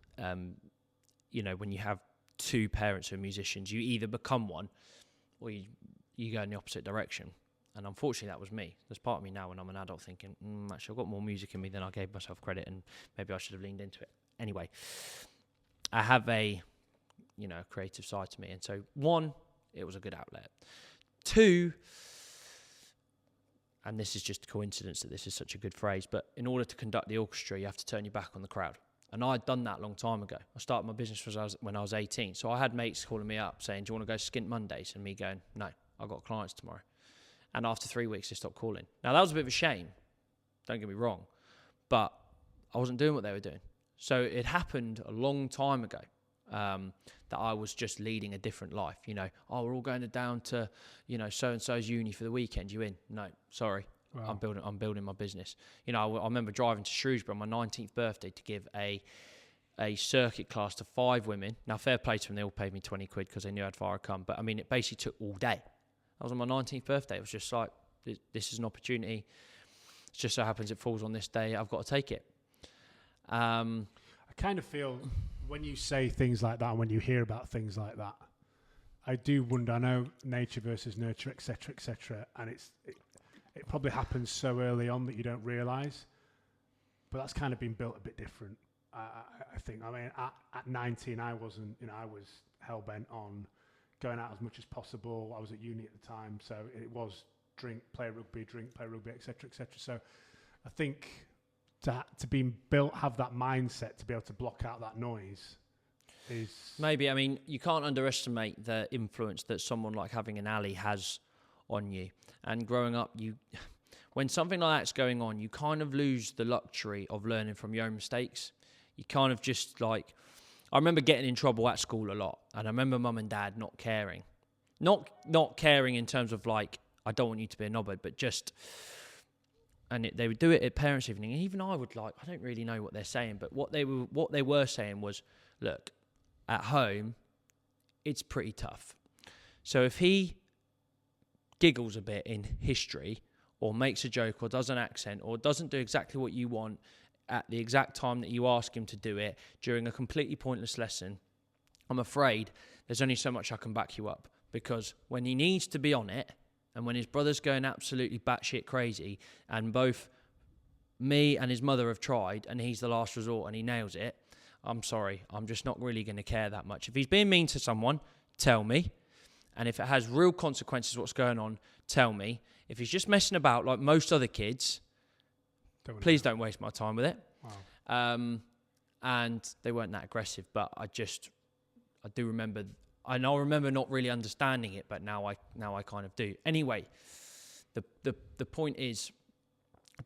you know, when you have 2 parents who are musicians, you either become one or you go in the opposite direction. And unfortunately, that was me. There's part of me now when I'm an adult thinking, actually, I've got more music in me than I gave myself credit, and maybe I should have leaned into it. Anyway, I have a, you know, creative side to me. And so 1, it was a good outlet. 2, and this is just a coincidence that this is such a good phrase, but in order to conduct the orchestra, you have to turn your back on the crowd. And I had done that a long time ago. I started my business when I was 18. So I had mates calling me up saying, do you want to go skint Mondays? And me going, no, I've got clients tomorrow. And after 3 weeks, they stopped calling. Now, that was a bit of a shame. Don't get me wrong. But I wasn't doing what they were doing. So it happened a long time ago that I was just leading a different life. You know, we're all going down to, you know, so-and-so's uni for the weekend. You in? No, sorry. Wow. I'm building my business. You know, I remember driving to Shrewsbury on my 19th birthday to give a circuit class to 5 women. Now, fair play to them. They all paid me 20 quid because they knew I'd far a come. But, I mean, it basically took all day. I was on my 19th birthday. It was just like, this is an opportunity. It just so happens it falls on this day. I've got to take it. I kind of feel when you say things like that and when you hear about things like that, I do wonder, I know nature versus nurture, et cetera, and it probably happens so early on that you don't realise, but that's kind of been built a bit different. I think, I mean, at 19, I wasn't, you know, I was hell-bent on going out as much as possible. I was at uni at the time, so it was drink, play rugby, et cetera. So I think to be built, have that mindset to be able to block out that noise is... Maybe, I mean, you can't underestimate the influence that someone like having an Ali has on you. And growing up, when something like that's going on, you kind of lose the luxury of learning from your own mistakes. You kind of just like... I remember getting in trouble at school a lot, and I remember mum and dad not caring. Not caring in terms of like, I don't want you to be a knobhead, but just... And they would do it at parents' evening, and even I would like, I don't really know what they're saying, but what they were saying was, look, at home, it's pretty tough. So if he giggles a bit in history, or makes a joke, or does an accent, or doesn't do exactly what you want at the exact time that you ask him to do it during a completely pointless lesson, I'm afraid there's only so much I can back you up. Because when he needs to be on it, and when his brother's going absolutely batshit crazy, and both me and his mother have tried, and he's the last resort and he nails it, I'm sorry, I'm just not really going to care that much. If he's being mean to someone, tell me. And if it has real consequences what's going on, tell me. If he's just messing about like most other kids, please don't waste my time with it. Wow. And they weren't that aggressive, but I do remember, and I remember not really understanding it, but now I kind of do. Anyway, the point is,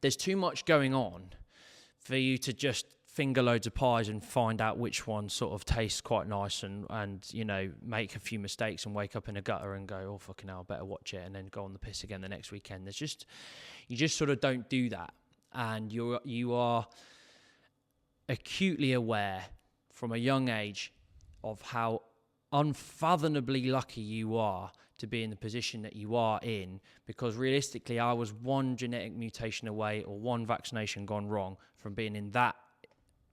there's too much going on for you to just finger loads of pies and find out which one sort of tastes quite nice and you know, make a few mistakes and wake up in a gutter and go, oh fucking hell, I better watch it, and then go on the piss again the next weekend. You just sort of don't do that. And you are acutely aware from a young age of how unfathomably lucky you are to be in the position that you are in, because realistically I was one genetic mutation away or one vaccination gone wrong from being in that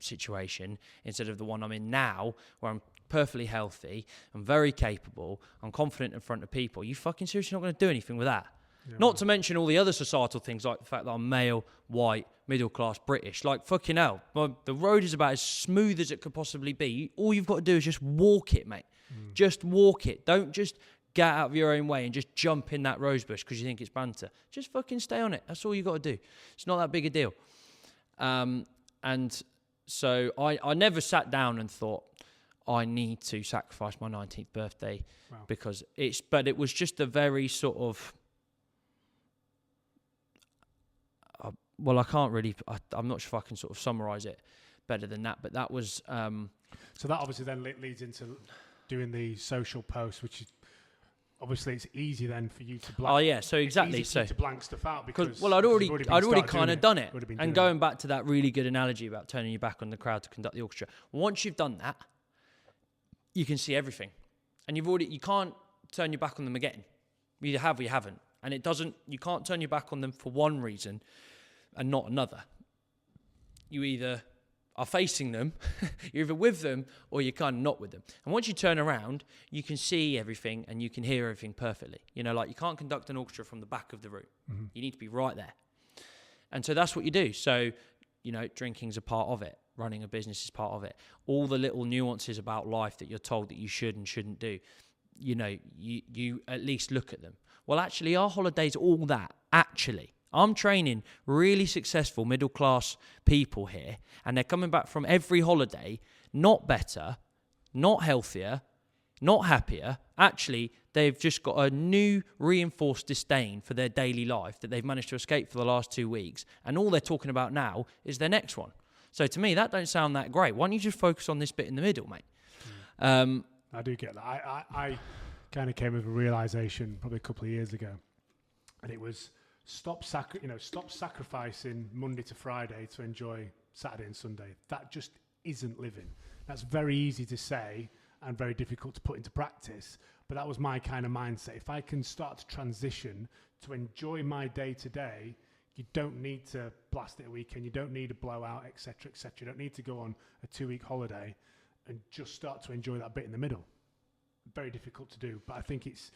situation instead of the one I'm in now, where I'm perfectly healthy, I'm very capable, I'm confident in front of people. You fucking seriously not going to do anything with that? Yeah. Not to mention all the other societal things, like the fact that I'm male, white, middle class, British. Like, fucking hell, the road is about as smooth as it could possibly be. All you've got to do is just walk it, mate. Just walk it. Don't just get out of your own way and just jump in that rose bush because you think it's banter. Just fucking stay on it. That's all you got to do. It's not that big a deal. And so I never sat down and thought, I need to sacrifice my 19th birthday. Wow. Because but it was just a very sort of, well, I can't really, I'm not sure if I can sort of summarise it better than that, but that was... So that obviously then leads into doing the social post, which is obviously it's easy then for you to blank. Oh yeah, so exactly. So to blank stuff out because I'd already kind of done it. And going it. back to that really good analogy about turning your back on the crowd to conduct the orchestra. Once you've done that, you can see everything, and you can't turn your back on them again. You either have or you haven't, and you can't turn your back on them for one reason and not another. You either are facing them, you're either with them or you're kind of not with them. And once you turn around, you can see everything and you can hear everything perfectly. You know, like you can't conduct an orchestra from the back of the room. Mm-hmm. You need to be right there. And so that's what you do. So, you know, drinking's a part of it. Running a business is part of it. All the little nuances about life that you're told that you should and shouldn't do, you know, you at least look at them. Well, actually, our holiday's all that, actually. I'm training really successful middle-class people here, and they're coming back from every holiday not better, not healthier, not happier. Actually, they've just got a new reinforced disdain for their daily life that they've managed to escape for the last 2 weeks, and all they're talking about now is their next one. So to me, that don't sound that great. Why don't you just focus on this bit in the middle, mate? I do get that. I kind of came with a realisation probably a couple of years ago, and it was... Stop sacrificing Monday to Friday to enjoy Saturday and Sunday. That just isn't living. That's very easy to say and very difficult to put into practice. But that was my kind of mindset. If I can start to transition to enjoy my day to day, you don't need to blast it a weekend. You don't need a blowout, etc., etc. You don't need to go on a 2-week holiday and just start to enjoy that bit in the middle. Very difficult to do. But I think it's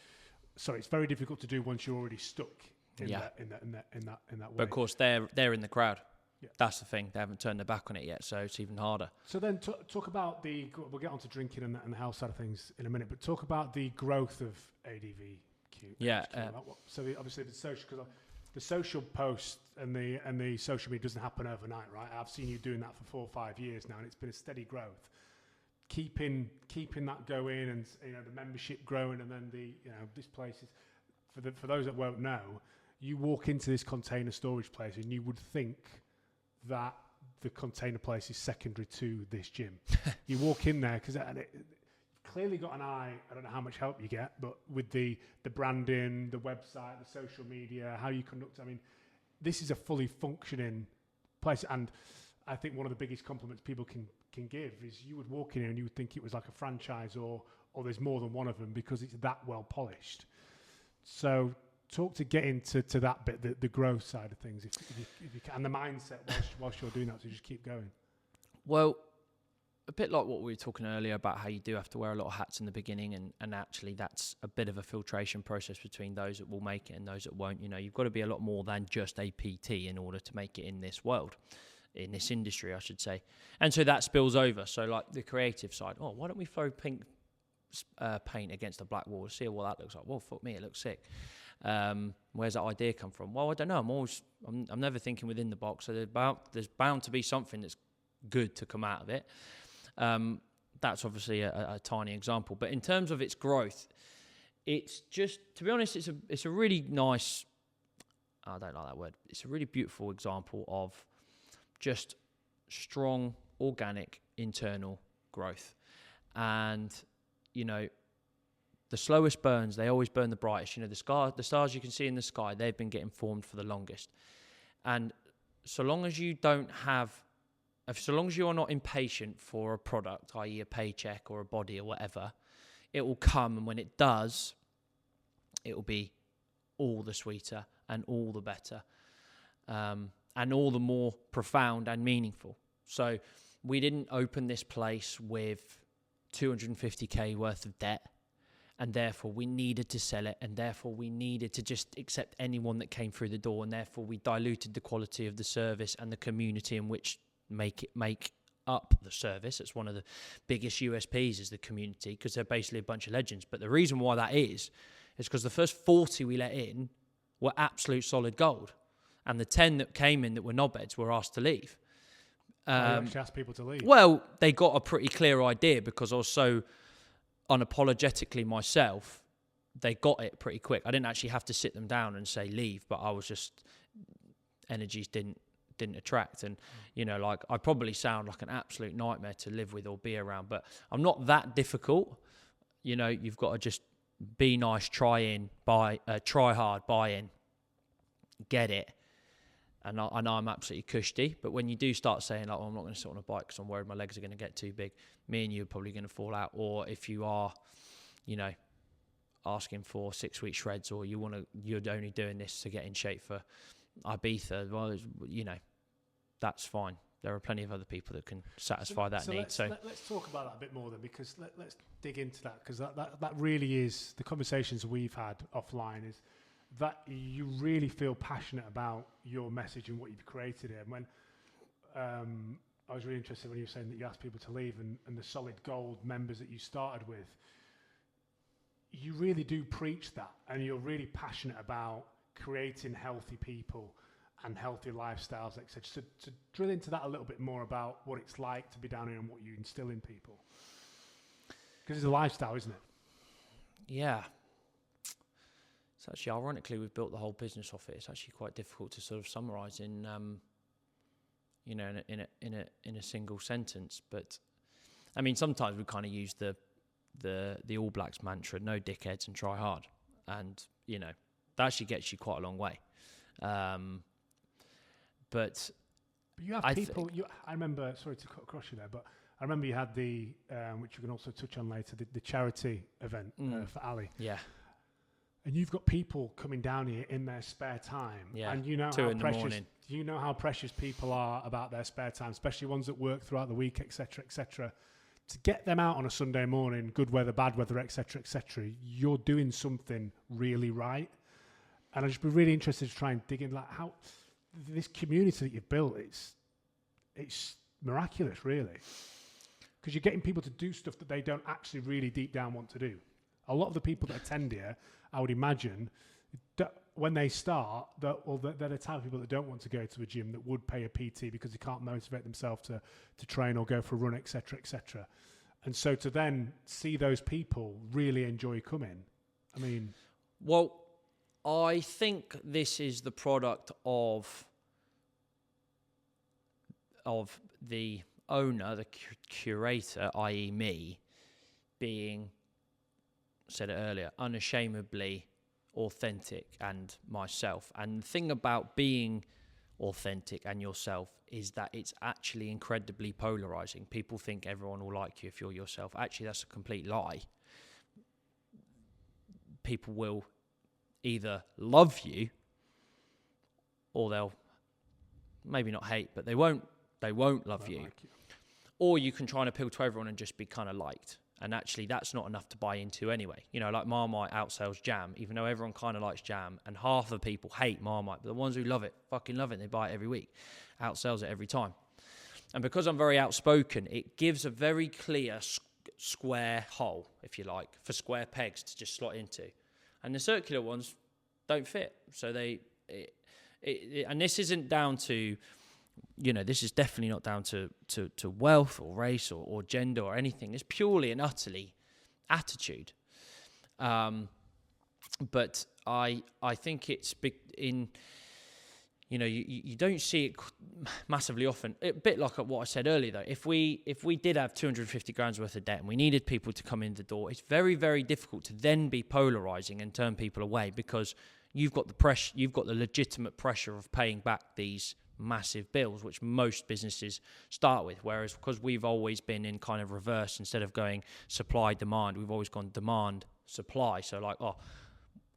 very difficult to do once you're already stuck. In that way. But of course, they're in the crowd. Yeah. That's the thing. They haven't turned their back on it yet, so it's even harder. So then talk about we'll get on to drinking and the health side of things in a minute, but talk about the growth of ADVQ. Yeah. So obviously because the social post and the social media doesn't happen overnight, right? I've seen you doing that for 4 or 5 years now, and it's been a steady growth. Keeping that going, and the membership growing, and then this place is for those that won't know. You walk into this container storage place and you would think that the container place is secondary to this gym. You walk in there because you've clearly got an eye. I don't know how much help you get, but with the branding, the website, the social media, how you conduct. I mean, this is a fully functioning place. And I think one of the biggest compliments people can give is you would walk in here and you would think it was like a franchise or there's more than one of them because it's that well polished. So talk to get into that bit, the growth side of things, if you can, and the mindset whilst you're doing that, so just keep going. Well, a bit like what we were talking earlier about how you do have to wear a lot of hats in the beginning, and actually that's a bit of a filtration process between those that will make it and those that won't. You know, you've got to be a lot more than just a PT in order to make it in this world, in this industry, I should say. And so that spills over. So like the creative side, why don't we throw pink paint against a black wall to see what that looks like? Well, fuck me, it looks sick. Where's that idea come from? Well, I don't know. I'm never thinking within the box. So there's bound to be something that's good to come out of it. That's obviously a tiny example, but in terms of its growth, it's just, to be honest, it's a really nice. I don't like that word. It's a really beautiful example of just strong, organic, internal growth, and the slowest burns, they always burn the brightest. The stars you can see in the sky, they've been getting formed for the longest. And so long as you are not impatient for a product, i.e. a paycheck or a body or whatever, it will come. And when it does, it will be all the sweeter and all the better, and all the more profound and meaningful. So we didn't open this place with 250k worth of debt, and therefore we needed to sell it, and therefore we needed to just accept anyone that came through the door, and therefore we diluted the quality of the service and the community in which make up the service. It's one of the biggest USPs is the community, because they're basically a bunch of legends. But the reason why that is because the first 40 we let in were absolute solid gold, and the 10 that came in that were knobheads were asked to leave. You actually asked people to leave? Well, they got a pretty clear idea because I was so unapologetically myself. They got it pretty quick. I didn't actually have to sit them down and say leave, but I was just, energies didn't attract. And I probably sound like an absolute nightmare to live with or be around, but I'm not that difficult. You've got to just be nice, try hard, buy in, get it. And I know I'm absolutely cushy, but when you do start saying, like, oh, I'm not going to sit on a bike because I'm worried my legs are going to get too big, me and you are probably going to fall out. Or if you are, asking for 6-week shreds, or you're only doing this to get in shape for Ibiza, well, that's fine. There are plenty of other people that can satisfy that need. Let's talk about that a bit more then, because let's dig into that, because that really is the conversations we've had offline, is that you really feel passionate about your message and what you've created here. And when I was really interested when you were saying that you asked people to leave, and the solid gold members that you started with, you really do preach that, and you're really passionate about creating healthy people and healthy lifestyles, etc. So to drill into that a little bit more about what it's like to be down here and what you instill in people, because it's a lifestyle, isn't it? Yeah. It's actually, ironically, we've built the whole business off it. It's actually quite difficult to sort of summarise in a single sentence. But I mean, sometimes we kind of use the All Blacks mantra: "No dickheads and try hard," and that actually gets you quite a long way. But you have people. I remember. Sorry to cut across you there, but I remember you had the which you can also touch on later, the charity event for Ali. Yeah. And you've got people coming down here in their spare time, and you know how precious people are about their spare time, especially ones that work throughout the week, etc., etc. To get them out on a Sunday morning, good weather, bad weather, etc., etc., you're doing something really right. And I'd just be really interested to try and dig in, like, how this community that you've built, it's miraculous, really, because you're getting people to do stuff that they don't actually really deep down want to do. A lot of the people that attend here, I would imagine, when they start, they're the type of people that don't want to go to a gym, that would pay a PT because they can't motivate themselves to train or go for a run, etc., etc. And so to then see those people really enjoy coming, I mean... Well, I think this is the product of the owner, the curator, i.e. me, being... said it earlier, unashamedly authentic and myself. And the thing about being authentic and yourself is that it's actually incredibly polarizing. People think everyone will like you if you're yourself. Actually, that's a complete lie. People will either love you, or they'll maybe not hate, but they won't love you. Like you. Or you can try and appeal to everyone and just be kind of liked. And actually, that's not enough to buy into anyway. Like Marmite outsells jam, even though everyone kind of likes jam. And half the people hate Marmite, but the ones who love it, fucking love it. They buy it every week. Outsells it every time. And because I'm very outspoken, it gives a very clear square hole, if you like, for square pegs to just slot into. And the circular ones don't fit. So and this isn't down to... this is definitely not down to wealth or race or gender or anything. It's purely and utterly attitude. But I think it's big in, you don't see it massively often. A bit like what I said earlier, though. If we did have 250 grand's worth of debt and we needed people to come in the door, it's very, very difficult to then be polarizing and turn people away, because you've got the pressure, you've got the legitimate pressure of paying back these massive bills, which most businesses start with. Whereas because we've always been in kind of reverse, instead of going supply demand, we've always gone demand supply. So like,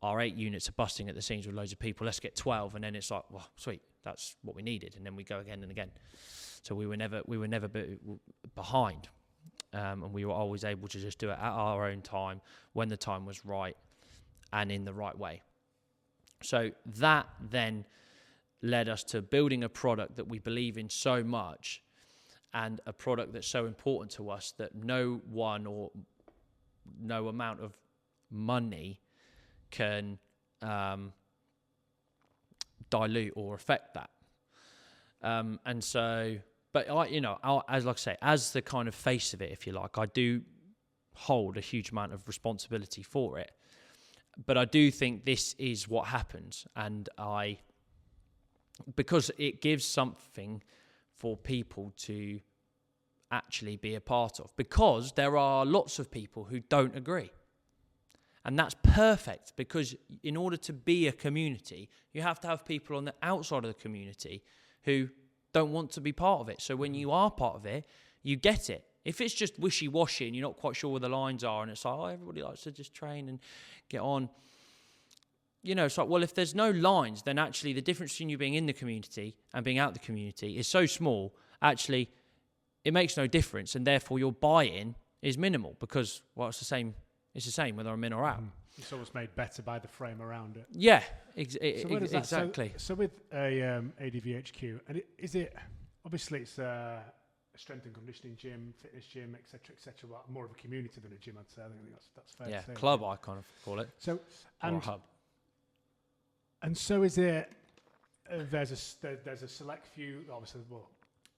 our 8 units are busting at the seams with loads of people, let's get 12. And then it's like, well, sweet, that's what we needed. And then we go again and again. So we were never behind. And we were always able to just do it at our own time, when the time was right and in the right way. So that then led us to building a product that we believe in so much, and a product that's so important to us that no one or no amount of money can dilute or affect that. And so, but as the kind of face of it, if you like, I do hold a huge amount of responsibility for it. But I do think this is what happens, and because it gives something for people to actually be a part of, because there are lots of people who don't agree. And that's perfect, because in order to be a community, you have to have people on the outside of the community who don't want to be part of it. So when you are part of it, you get it. If it's just wishy-washy and you're not quite sure where the lines are, and it's like, oh, everybody likes to just train and get on, it's like, well, if there's no lines, then actually the difference between you being in the community and being out the community is so small, actually, it makes no difference, and therefore your buy-in is minimal, because, well, it's the same whether I'm in or out. It's almost made better by the frame around it. Yeah, exactly. So with a ADVHQ, and is it obviously it's a strength and conditioning gym, fitness gym, etc., but more of a community than a gym, I'd say. I think that's fair to say. Yeah, club, I kind of call it. So, or a hub. And so is it? There's a select few, obviously. Well,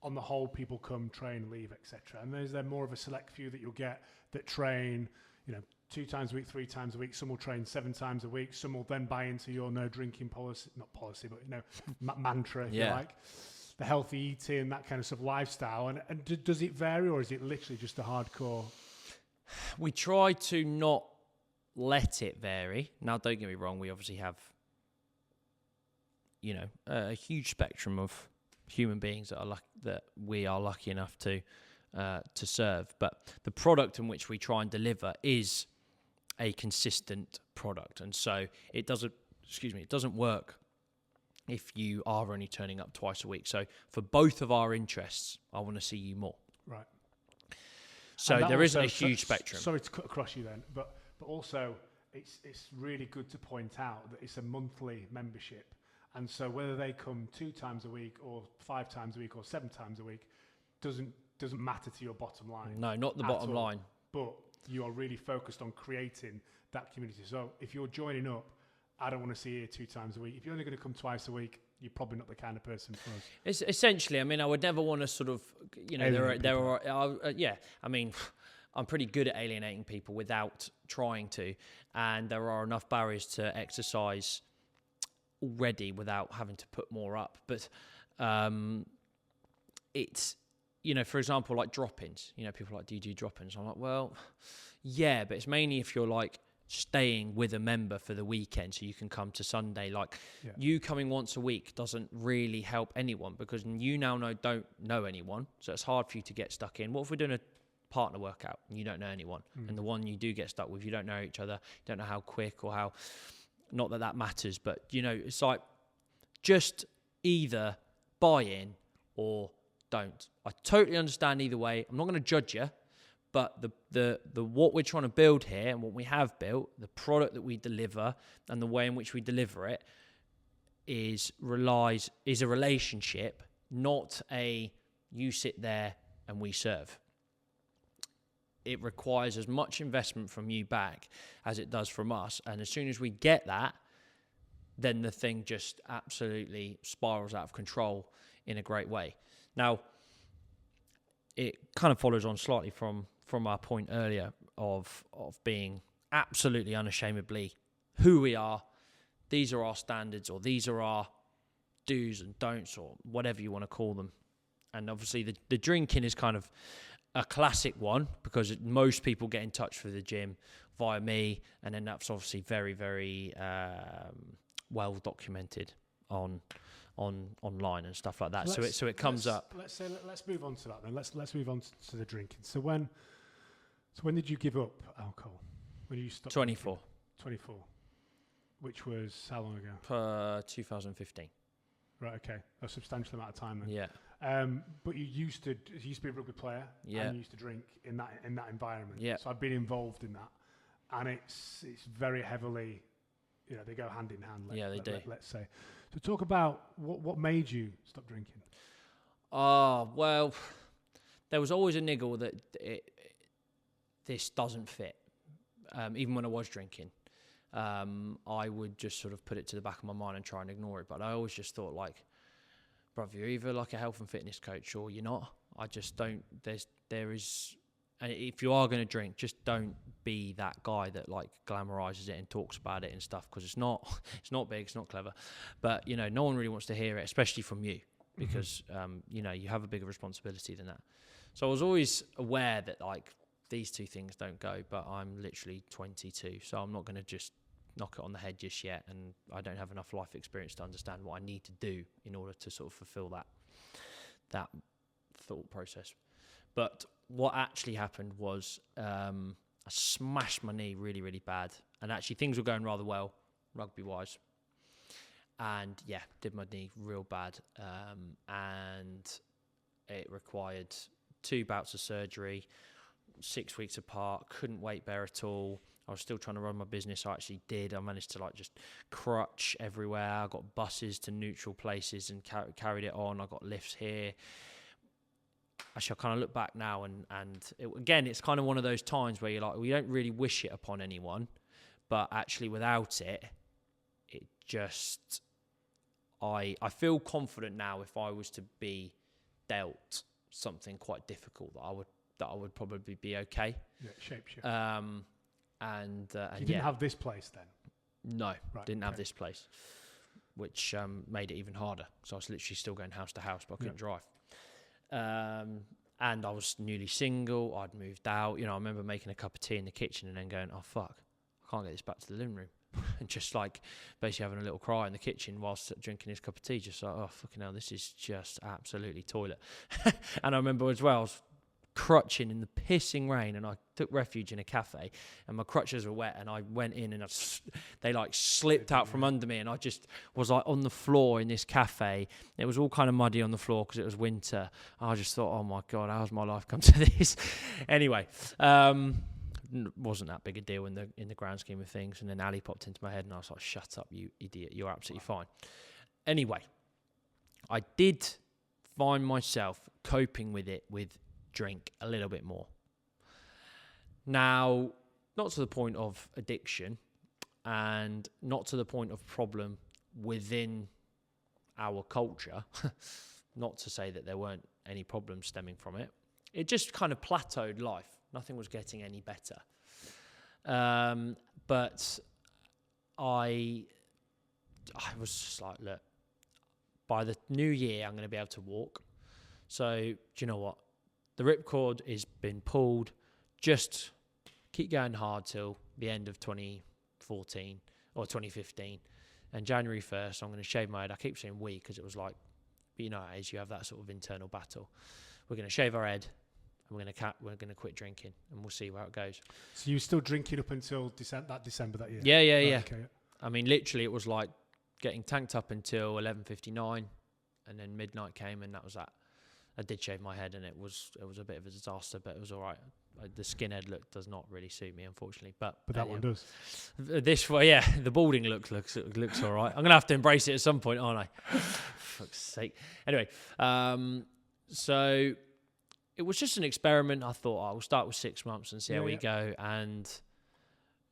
on the whole, people come, train, leave, etc. And is there more of a select few that you'll get that train, 2 times a week, 3 times a week? Some will train 7 times a week. Some will then buy into your no drinking policy, not policy, but mantra, if you like. The healthy eating, that kind of stuff, lifestyle. And does it vary, or is it literally just a hardcore? We try to not let it vary. Now, don't get me wrong. We obviously have, a huge spectrum of human beings that we are lucky enough to serve. But the product in which we try and deliver is a consistent product, and so it doesn't work if you are only turning up twice a week. So for both of our interests, I want to see you more. Right. So there isn't a huge spectrum. Sorry to cut across you then, but also it's really good to point out that it's a monthly membership. And so whether they come 2 times a week or 5 times a week or 7 times a week doesn't matter to your bottom line. No, not the bottom line. But you are really focused on creating that community. So if you're joining up, I don't want to see you 2 times a week. If you're only going to come twice a week, you're probably not the kind of person for us. It's essentially, I would never want to sort of, I'm pretty good at alienating people without trying to, and there are enough barriers to exercise already without having to put more up. But it's, for example, like drop-ins. People like, do you do drop-ins? I'm like, well, yeah, but it's mainly if you're like staying with a member for the weekend so you can come to Sunday. You coming once a week doesn't really help anyone, because you now don't know anyone, so it's hard for you to get stuck in. What if we're doing a partner workout and you don't know anyone, and the one you do get stuck with, you don't know each other, you don't know how quick or how, not that matters, but it's like, just either buy in or don't. I totally understand either way. I'm not going to judge you, but the what we're trying to build here and what we have built, the product that we deliver and the way in which we deliver it is a relationship, not a you sit there and we serve. It requires as much investment from you back as it does from us. And as soon as we get that, then the thing just absolutely spirals out of control in a great way. Now, it kind of follows on slightly from our point earlier of being absolutely unashamedly who we are. These are our standards, or these are our do's and don'ts, or whatever you want to call them. And obviously the drinking is kind of a classic one, because most people get in touch with the gym via me, and then that's obviously very, very well documented online and stuff like that. So it comes up. Let's move on to that then. Let's move on to the drinking. So when did you give up alcohol? When did you stop? 24. 24. Which was how long ago? 2015. Right. Okay. A substantial amount of time then. Yeah. But you used to be a rugby player. Yeah. And you used to drink in that environment. Yeah. So I've been involved in that, and it's very heavily, they go hand in hand. They do. Let's say. So talk about what made you stop drinking. Well, there was always a niggle that this doesn't fit. Even when I was drinking, I would just sort of put it to the back of my mind and try and ignore it. But I always just thought, like, bruv, you're either like a health and fitness coach or you're not. I just don't. There is. And if you are going to drink, just don't be that guy that like glamorizes it and talks about it and stuff, because it's not big, it's not clever. But no one really wants to hear it, especially from you, because you have a bigger responsibility than that. So I was always aware that, like, these two things don't go, but I'm literally 22, so I'm not going to just knock it on the head just yet, and I don't have enough life experience to understand what I need to do in order to sort of fulfill that thought process. But what actually happened was I smashed my knee really, really bad, and actually things were going rather well rugby-wise. And yeah, did my knee real bad, and it required 2 bouts of surgery, 6 weeks apart. Couldn't weight bear at all. I was still trying to run my business. I actually did. I managed to like just crutch everywhere. I got buses to neutral places and carried it on. I got lifts here. Actually, I kind of look back now, and again, it's kind of one of those times where you're like, well, you don't really wish it upon anyone, but actually without it, it just... I feel confident now if I was to be dealt something quite difficult that I would probably be okay. Yeah, shapeshift. And you didn't have this place then? No, didn't have this place, which made it even harder. So I was literally still going house to house, but I couldn't drive. And I was newly single. I'd moved out. You know, I remember making a cup of tea in the kitchen and then going, "Oh fuck, I can't get this back to the living room." And just like basically having a little cry in the kitchen whilst drinking his cup of tea, just like, oh fucking hell, this is just absolutely toilet. And I remember as well, I was crutching in the pissing rain, and I took refuge in a cafe, and my crutches were wet, and I went in, and they like slipped out from under me, and I just was like on the floor in this cafe. It was all kind of muddy on the floor because it was winter. I just thought, oh my god, how's my life come to this? Anyway, wasn't that big a deal in the grand scheme of things. And then Ali popped into my head, and I was like, shut up, you idiot, you're absolutely fine. Anyway, I did find myself coping with it with drink a little bit more. Now, not to the point of addiction, and not to the point of problem within our culture. Not to say that there weren't any problems stemming from it. It just kind of plateaued life. Nothing was getting any better. But I was just like, look, by the new year, I'm going to be able to walk. So, do you know what? The ripcord has been pulled. Just keep going hard till the end of 2014 or 2015. And January 1st, I'm going to shave my head. I keep saying we because it was like, you know, as you have that sort of internal battle. We're going to shave our head. We're going to quit drinking, and we'll see where it goes. So you were still drinking up until December that year? Yeah. Okay. I mean, literally, it was like getting tanked up until 11:59, and then midnight came, and that was that. I did shave my head, and it was a bit of a disaster, but it was all right. The skinhead look does not really suit me, unfortunately. But that one does. This one, yeah, the balding looks all right. I'm gonna have to embrace it at some point, aren't I? For fuck's sake. Anyway, so it was just an experiment. I thought I will start with 6 months and see how we go. And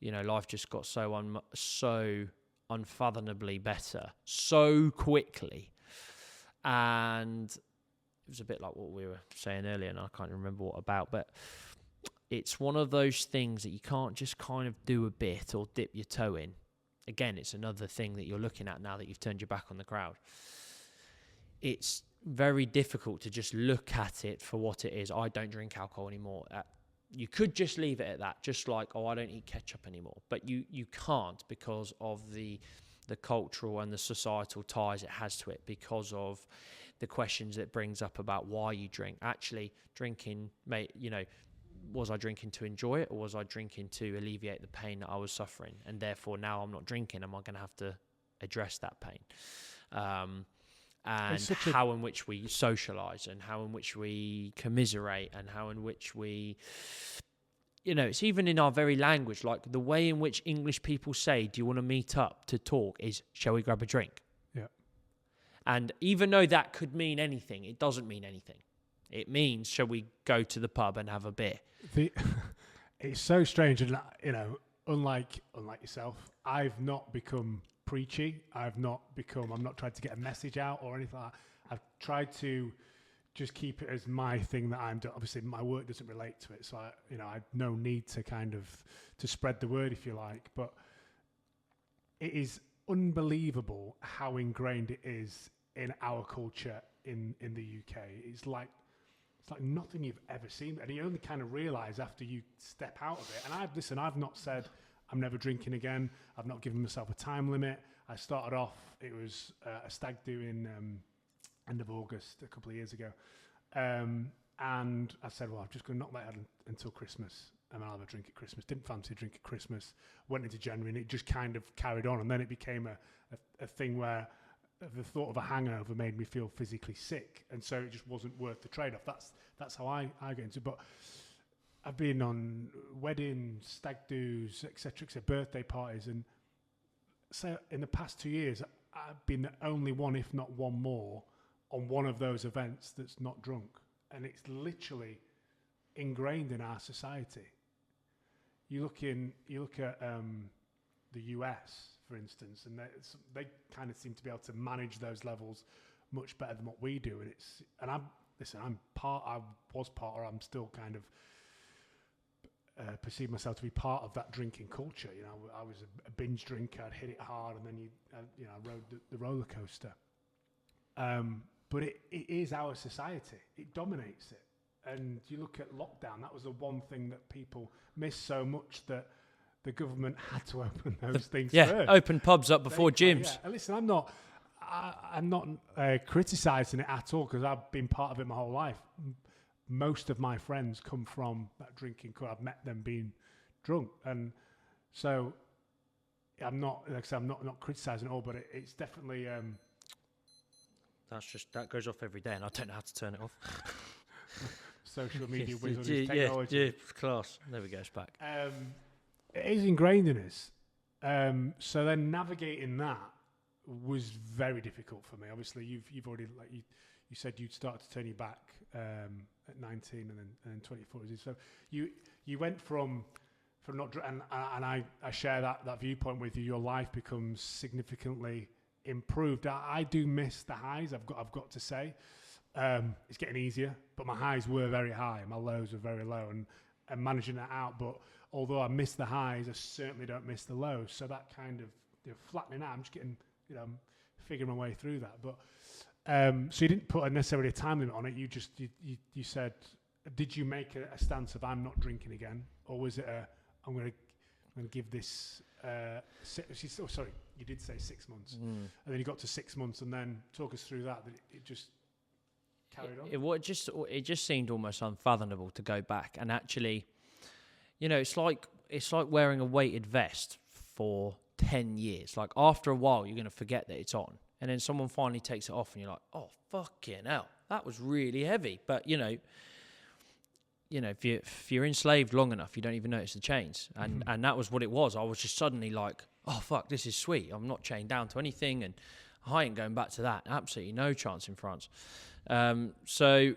you know, life just got so unfathomably better so quickly, and it was a bit like what we were saying earlier, and I can't remember what about, but it's one of those things that you can't just kind of do a bit or dip your toe in. Again, it's another thing that you're looking at now that you've turned your back on the crowd. It's very difficult to just look at it for what it is. I don't drink alcohol anymore. You could just leave it at that, just like, oh, I don't eat ketchup anymore. But you can't, because of the cultural and the societal ties it has to it, because of the questions it brings up about why you drink. Actually, drinking, was I drinking to enjoy it, or was I drinking to alleviate the pain that I was suffering? And therefore, now I'm not drinking, am I going to have to address that pain? And how in which we socialise, and how in which we commiserate, and how in which we... it's even in our very language, like the way in which English people say, do you want to meet up to talk, is, shall we grab a drink? Yeah. And even though that could mean anything, it doesn't mean anything. It means, shall we go to the pub and have a beer? It's so strange, and unlike yourself, I've not become preachy. I'm not trying to get a message out or anything like that. I've tried to just keep it as my thing that I'm doing. Obviously, my work doesn't relate to it, so I have no need to to spread the word, if you like. But it is unbelievable how ingrained it is in our culture in the UK. It's like It's like nothing you've ever seen. And you only kind of realise after you step out of it. And I've not said I'm never drinking again. I've not given myself a time limit. I started off, it was a stag do in end of August a couple of years ago. And I said, well, I'm just going to knock that out until Christmas. And I'll have a drink at Christmas. Didn't fancy a drink at Christmas. Went into January and it just kind of carried on. And then it became a thing where the thought of a hangover made me feel physically sick. And so it just wasn't worth the trade-off. That's how I get into it. But I've been on weddings, stag do's, etc., birthday parties. And so in the past 2 years, I've been the only one, if not one more, on one of those events that's not drunk. And it's literally ingrained in our society. You look at the US, for instance, and they kind of seem to be able to manage those levels much better than what we do. And I'm still kind of perceive myself to be part of that drinking culture. You know, I was a binge drinker. I'd hit it hard, and then I rode the roller coaster. But it is our society. It dominates it. And you look at lockdown, that was the one thing that people missed so much that the government had to open those things first. Open pubs up before gyms. Yeah. And listen, I'm not criticising it at all because I've been part of it my whole life. Most of my friends come from that drinking club. I've met them being drunk. And so I'm not, like I said, I'm not criticising it all, but it's definitely... that goes off every day and I don't know how to turn it off. Social media whiz on his technology. Yeah, class. There we go, it's back. It is ingrained in us. So then navigating that was very difficult for me. Obviously, you've already, like you said, you'd started to turn your back at 19 and then 24. So you went from not, and I share that viewpoint with you. Your life becomes significantly improved. I do miss the highs. I've got to say. It's getting easier, but my highs were very high, my lows were very low, and managing that out. But although I miss the highs, I certainly don't miss the lows. So that kind of flattening out, I'm just getting, figuring my way through that. But so you didn't put necessarily a time limit on it. You just you said, did you make a stance of I'm not drinking again, or was it I'm going to give this? Sorry, you did say 6 months, and then you got to 6 months, and then talk us through that. That it just carried on. It just seemed almost unfathomable to go back, and actually, it's like wearing a weighted vest for 10 years. Like after a while, you're going to forget that it's on, and then someone finally takes it off, and you're like, oh fucking hell, that was really heavy. But if you're enslaved long enough, you don't even notice the chains, and that was what it was. I was just suddenly like, oh fuck, this is sweet. I'm not chained down to anything, and I ain't going back to that. Absolutely no chance in France. So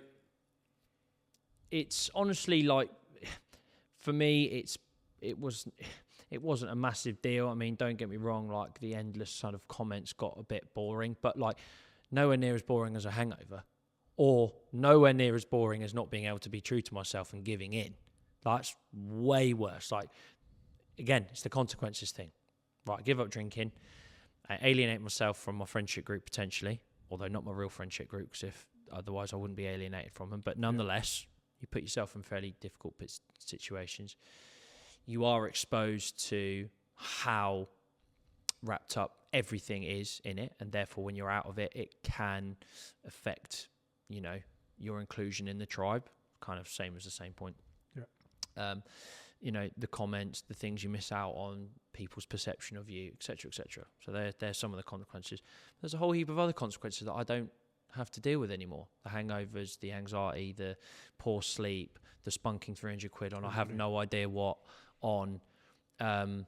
it's honestly like, for me, it wasn't a massive deal. I mean, don't get me wrong, like the endless sort of comments got a bit boring, but like nowhere near as boring as a hangover, or nowhere near as boring as not being able to be true to myself and giving in. That's way worse. Like, again, it's the consequences thing. Right, I give up drinking, I alienate myself from my friendship group potentially, although not my real friendship group, because otherwise I wouldn't be alienated from them. But nonetheless, you put yourself in fairly difficult situations. You are exposed to how wrapped up everything is in it, and therefore when you're out of it, it can affect, your inclusion in the tribe. Kind of same as the same point. Yeah. The comments, the things you miss out on, people's perception of you, etc., etc. So there's some of the consequences. There's a whole heap of other consequences that I don't have to deal with anymore. The hangovers, the anxiety, the poor sleep, the spunking 300 quid on I have no idea what on, and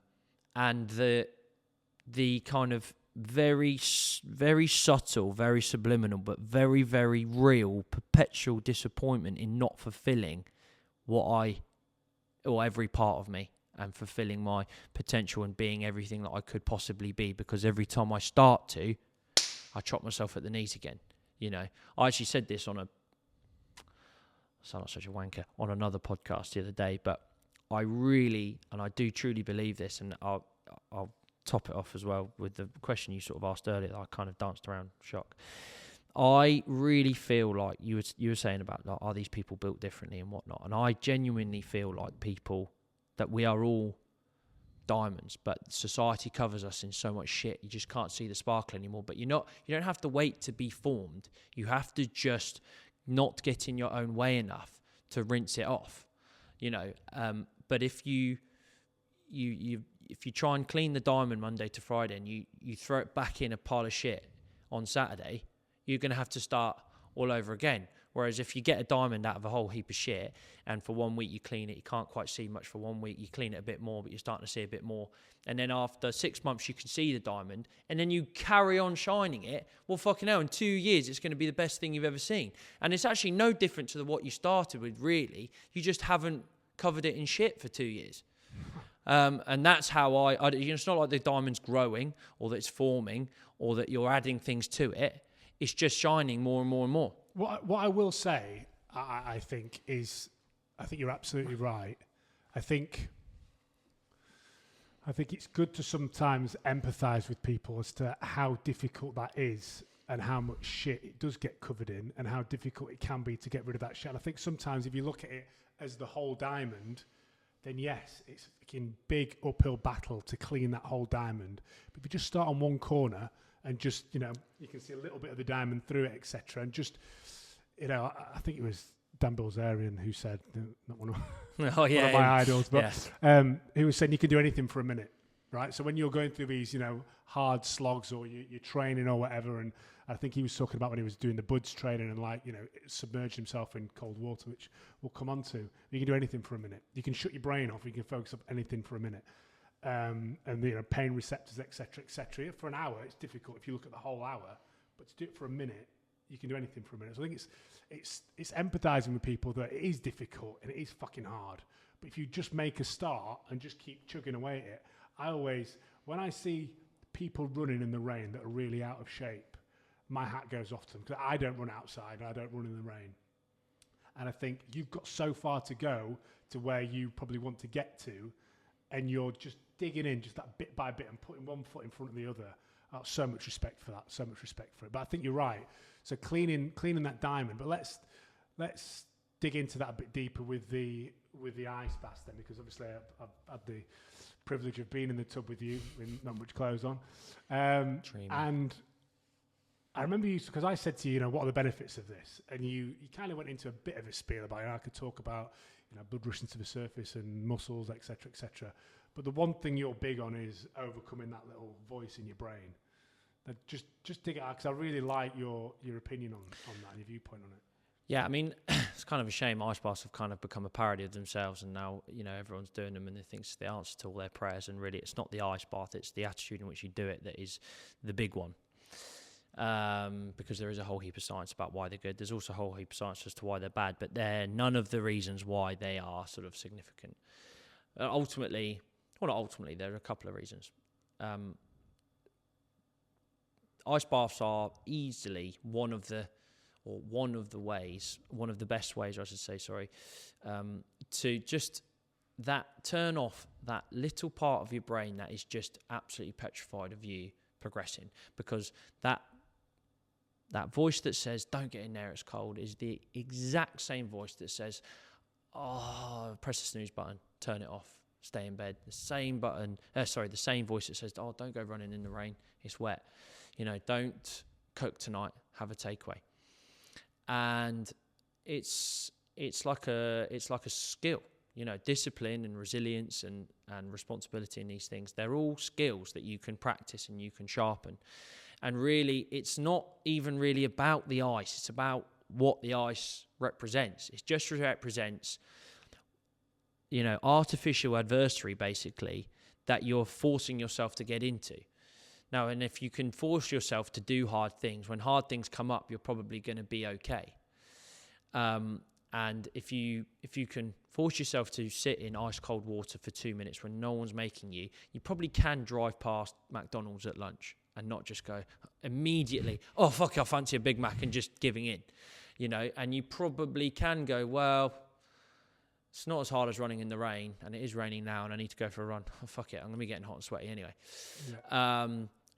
the kind of very, very subtle, very subliminal, but very, very real, perpetual disappointment in not fulfilling every part of me, and fulfilling my potential and being everything that I could possibly be, because every time I start to, I chop myself at the knees again. I actually said this I sound like such a wanker, on another podcast the other day, but I really, and I do truly believe this, and I'll top it off as well with the question you sort of asked earlier that I kind of danced around, shock. I really feel like you were saying about, like, are these people built differently and whatnot, and I genuinely feel like that we are all diamonds, but society covers us in so much shit. You just can't see the sparkle anymore. But you don't have to wait to be formed. You have to just not get in your own way enough to rinse it off. But if you try and clean the diamond Monday to Friday and you throw it back in a pile of shit on Saturday, you're going to have to start all over again. Whereas if you get a diamond out of a whole heap of shit and for 1 week you clean it, you can't quite see much for 1 week, you clean it a bit more, but you're starting to see a bit more. And then after 6 months, you can see the diamond and then you carry on shining it. Well, fucking hell, in 2 years, it's going to be the best thing you've ever seen. And it's actually no different to what you started with, really. You just haven't covered it in shit for 2 years. And that's how it's not like the diamond's growing or that it's forming or that you're adding things to it. It's just shining more and more and more. What I will say, I think you're absolutely right. I think it's good to sometimes empathise with people as to how difficult that is and how much shit it does get covered in and how difficult it can be to get rid of that shit. And I think sometimes if you look at it as the whole diamond, then yes, it's a fucking big uphill battle to clean that whole diamond. But if you just start on one corner and just, you can see a little bit of the diamond through it, etc. And just, I think it was Dan Bilzerian who said, not one of my idols, but yes. He was saying you can do anything for a minute, right? So when you're going through these, hard slogs or you're training or whatever, and I think he was talking about when he was doing the buds training and submerged himself in cold water, which we'll come on to. You can do anything for a minute. You can shut your brain off. You can focus on anything for a minute. And pain receptors, etc. For an hour, it's difficult if you look at the whole hour, but to do it for a minute, you can do anything for a minute. So I think it's empathizing with people that it is difficult and it is fucking hard. But if you just make a start and just keep chugging away at it, when I see people running in the rain that are really out of shape, my hat goes off to them because I don't run outside and I don't run in the rain. And I think you've got so far to go to where you probably want to get to, and you're just digging in just that bit by bit and putting one foot in front of the other. So much respect for that. So much respect for it. But I think you're right. So cleaning that diamond. But let's dig into that a bit deeper with the ice baths then, because obviously I've had the privilege of being in the tub with you with not much clothes on. And I remember you, because I said to you, what are the benefits of this? And you kind of went into a bit of a spiel about it. I could talk about blood rushing to the surface and muscles, etc. But the one thing you're big on is overcoming that little voice in your brain. Now just dig it out, because I really like your opinion on that and your viewpoint on it. Yeah, I mean, it's kind of a shame ice baths have kind of become a parody of themselves, and now everyone's doing them and they think it's the answer to all their prayers, and really it's not the ice bath, it's the attitude in which you do it that is the big one. Because there is a whole heap of science about why they're good. There's also a whole heap of science as to why they're bad, but they're none of the reasons why they are sort of significant. There are a couple of reasons. Ice baths are easily one of the best ways, I should say, to just turn off that little part of your brain that is just absolutely petrified of you progressing, because that voice that says don't get in there, it's cold, is the exact same voice that says, oh, press the snooze button, turn it off, stay in bed. The same voice that says, oh, don't go running in the rain, it's wet, don't cook tonight, have a takeaway. And it's like a skill, discipline and resilience and responsibility in these things. They're all skills that you can practice and you can sharpen. And really, it's not even really about the ice. It's about what the ice represents. It just represents, artificial adversary, basically, that you're forcing yourself to get into. Now, and if you can force yourself to do hard things, when hard things come up, you're probably going to be okay. And if you can force yourself to sit in ice cold water for 2 minutes when no one's making you, you probably can drive past McDonald's at lunch and not just go immediately, oh, fuck, I fancy a Big Mac, and just giving in, and you probably can go, well, it's not as hard as running in the rain, and it is raining now, and I need to go for a run. Oh, fuck it, I'm going to be getting hot and sweaty anyway. Yeah.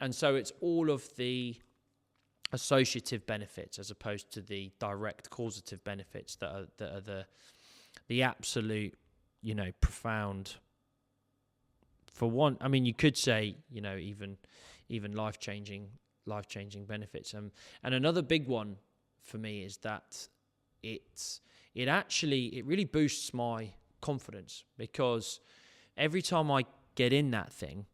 And so it's all of the associative benefits as opposed to the direct causative benefits that are the absolute, profound. For one, I mean, you could say, even life-changing benefits. And another big one for me is that it really boosts my confidence, because every time I get in that thing,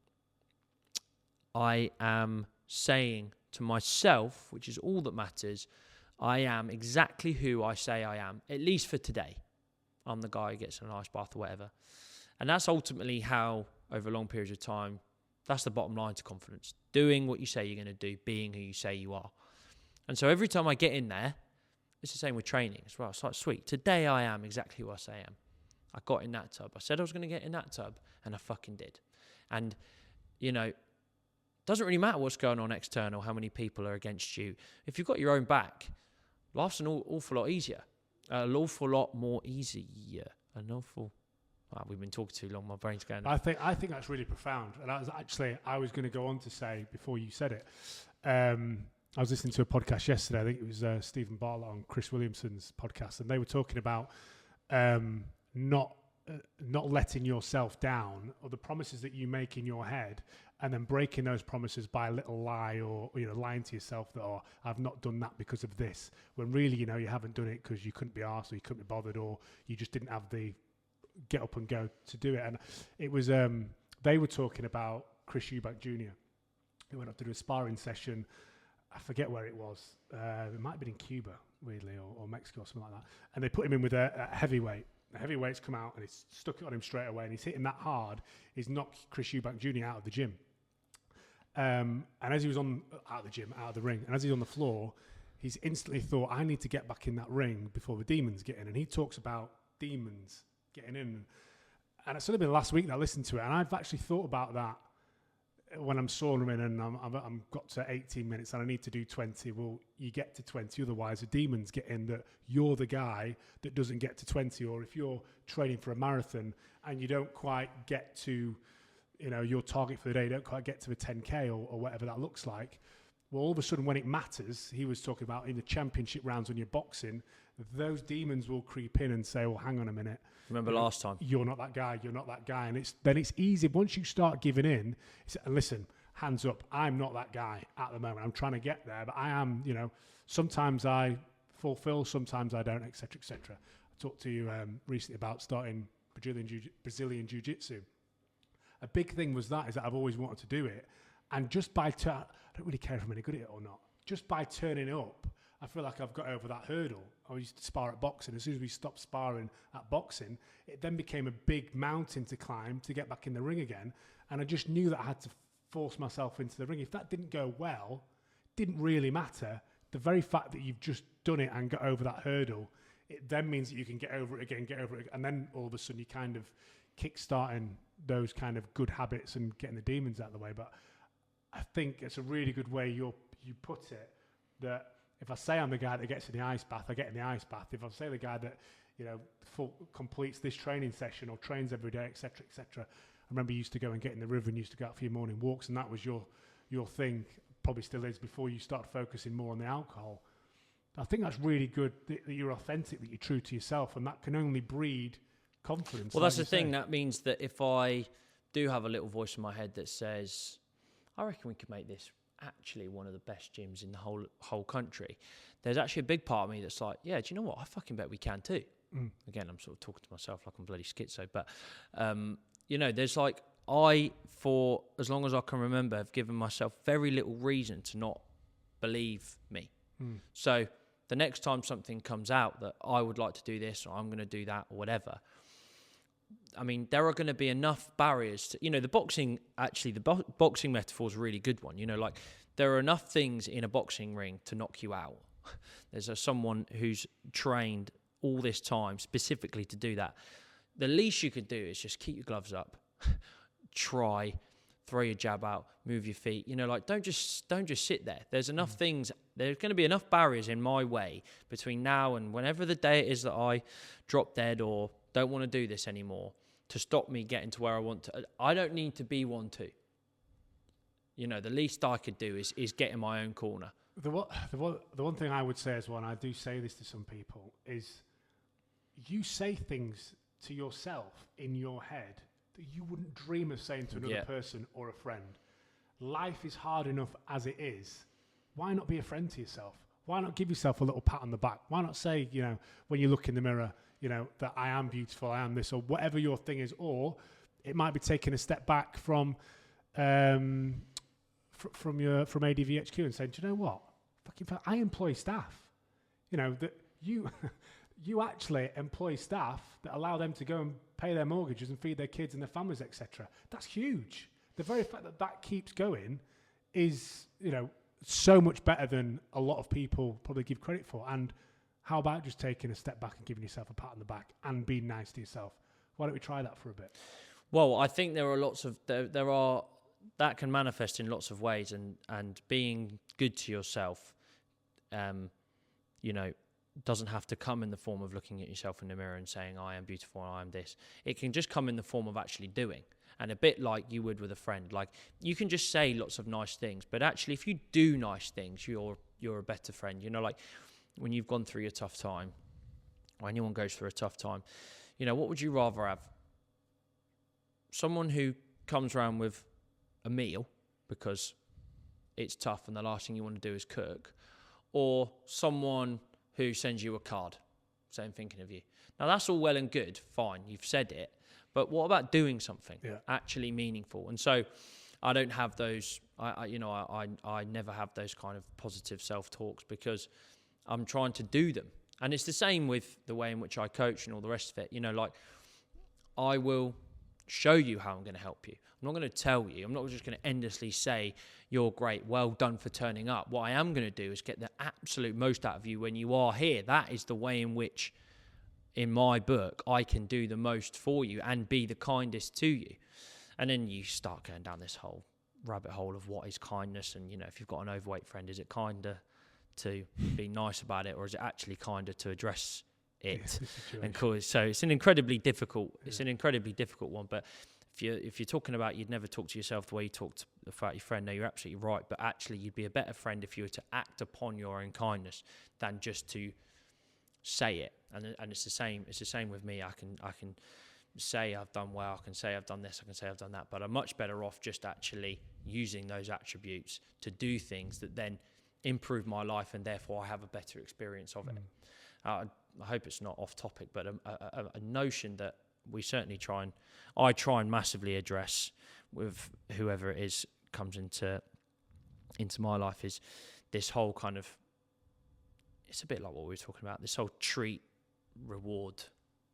I am saying to myself, which is all that matters, I am exactly who I say I am, at least for today. I'm the guy who gets an ice bath or whatever. And that's ultimately how, over long periods of time, that's the bottom line to confidence. Doing what you say you're going to do, being who you say you are. And so every time I get in there, it's the same with training as well. It's like, sweet, today I am exactly who I say I am. I got in that tub. I said I was going to get in that tub, and I fucking did. And, it doesn't really matter what's going on external, how many people are against you. If you've got your own back, life's an awful lot easier. An awful lot more easier. Wow, we've been talking too long. My brain's going. I think that's really profound. And I was going to go on to say, before you said it, I was listening to a podcast yesterday. I think it was Stephen Bartlett on Chris Williamson's podcast, and they were talking about not letting yourself down, or the promises that you make in your head, and then breaking those promises by a little lie, or lying to yourself that, oh, I've not done that because of this, when really you haven't done it because you couldn't be arsed, or you couldn't be bothered, or you just didn't have the get up and go to do it. And it was they were talking about Chris Eubank Jr., who went up to do a sparring session. I forget where it was. It might have been in Cuba, weirdly, or Mexico or something like that. And they put him in with a heavyweight. The heavyweight's come out and he's stuck it on him straight away, and he's hitting that hard. He's knocked Chris Eubank Jr. out of the gym. And as he was out of the ring, and as he's on the floor, he's instantly thought, I need to get back in that ring before the demons get in. And he talks about demons getting in. And it's only been last week that I listened to it, and I've actually thought about that when I'm soaring and I'm got to 18 minutes and I need to do 20. Well, you get to 20, otherwise the demons get in that you're the guy that doesn't get to 20. Or if you're training for a marathon and you don't quite get to, your target for the day, you don't quite get to the 10K or whatever that looks like. Well, all of a sudden when it matters, he was talking about in the championship rounds when you're boxing, those demons will creep in and say, well, hang on a minute. Remember last time? You're not that guy. You're not that guy. And it's easy. Once you start giving in, and listen, hands up, I'm not that guy at the moment. I'm trying to get there, but I am, sometimes I fulfill, sometimes I don't, etc., etc. I talked to you recently about starting Brazilian Jiu-Jitsu. A big thing is that I've always wanted to do it. And just by, I don't really care if I'm any good at it or not. Just by turning up, I feel like I've got over that hurdle. I used to spar at boxing. As soon as we stopped sparring at boxing, it then became a big mountain to climb to get back in the ring again. And I just knew that I had to force myself into the ring. If that didn't go well, it didn't really matter. The very fact that you've just done it and got over that hurdle, it then means that you can get over it again. And then all of a sudden you're kind of kickstarting those kind of good habits and getting the demons out of the way. But I think it's a really good way you put it, that if I say I'm the guy that gets in the ice bath, I get in the ice bath. If I say the guy that, completes this training session or trains every day, etc., etc. I remember you used to go and get in the river and used to go out for your morning walks, and that was your thing, probably still is, before you start focusing more on the alcohol. I think that's really good that you're authentic, that you're true to yourself, and that can only breed confidence. Well, that's the thing. That means that if I do have a little voice in my head that says, I reckon we could make this actually one of the best gyms in the whole country, there's actually a big part of me that's like, yeah, do you know what? I fucking bet we can too. Again, I'm sort of talking to myself like I'm bloody schizo, but there's like, for as long as I can remember, have given myself very little reason to not believe me. So the next time something comes out that I would like to do this, or I'm going to do that, or whatever, I mean, there are going to be enough barriers to, the boxing metaphor is a really good one. Like, there are enough things in a boxing ring to knock you out. There's someone who's trained all this time specifically to do that. The least you can do is just keep your gloves up, try, throw your jab out, move your feet. Don't just sit there. There's enough things. There's going to be enough barriers in my way between now and whenever the day it is that I drop dead or don't want to do this anymore, to stop me getting to where I want to. I don't need to be 1-2. The least I could do is get in my own corner. the one thing I would say as well, and I do say this to some people, is you say things to yourself in your head that you wouldn't dream of saying to another person or a friend. Life is hard enough as it is. Why not be a friend to yourself? Why not give yourself a little pat on the back? Why not say, when you look in the mirror, that I am beautiful, I am this, or whatever your thing is, or it might be taking a step back from ADVHQ and saying, do you know what? I employ staff. That you actually employ staff that allow them to go and pay their mortgages and feed their kids and their families, etc. That's huge. The very fact that keeps going is, so much better than a lot of people probably give credit for. And how about just taking a step back and giving yourself a pat on the back and being nice to yourself? Why don't we try that for a bit? Well, I think there are lots of that can manifest in lots of ways, and being good to yourself, doesn't have to come in the form of looking at yourself in the mirror and saying, I am beautiful, I am this. It can just come in the form of actually doing. And a bit like you would with a friend. Like, you can just say lots of nice things, but actually if you do nice things, you're a better friend. Like when you've gone through your tough time, or anyone goes through a tough time, what would you rather have? Someone who comes around with a meal because it's tough and the last thing you want to do is cook, or someone who sends you a card saying thinking of you. Now that's all well and good, fine, you've said it, but what about doing something actually meaningful? And so I don't have those, I never have those kind of positive self-talks because I'm trying to do them. And it's the same with the way in which I coach and all the rest of it. Like I will show you how I'm going to help you. I'm not going to tell you. I'm not just going to endlessly say, you're great, well done for turning up. What I am going to do is get the absolute most out of you when you are here. That is the way in which, in my book, I can do the most for you and be the kindest to you. And then you start going down this whole rabbit hole of what is kindness. And, if you've got an overweight friend, is it kinder to be nice about it, or is it actually kinder to address it? And so it's an incredibly difficult one. But if you're talking about you'd never talk to yourself the way you talk about your friend, no, you're absolutely right. But actually, you'd be a better friend if you were to act upon your own kindness than just to say it. And it's the same. It's the same with me. I can say I've done well. I can say I've done this. I can say I've done that. But I'm much better off just actually using those attributes to do things that then improve my life, and therefore I have a better experience of it. I hope it's not off topic, but a notion that we certainly I try and massively address with whoever it is comes into my life is this whole kind of, it's a bit like what we were talking about, this whole treat reward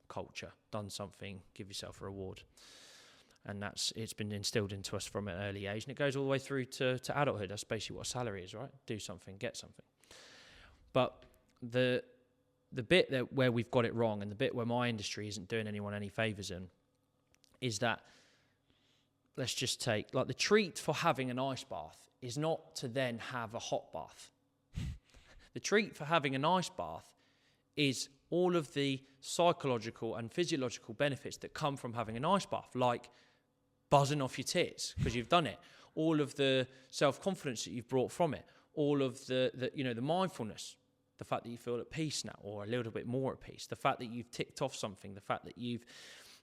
culture. Done something, give yourself a reward. And it's been instilled into us from an early age, and it goes all the way through to adulthood. That's basically what a salary is, right? Do something, get something. But the bit where we've got it wrong, and the bit where my industry isn't doing anyone any favours in, is that, let's just take, like, the treat for having an ice bath is not to then have a hot bath. The treat for having an ice bath is all of the psychological and physiological benefits that come from having an ice bath, like buzzing off your tits because you've done it, all of the self-confidence that you've brought from it, all of the mindfulness, the fact that you feel at peace now, or a little bit more at peace, the fact that you've ticked off something, the fact that you've,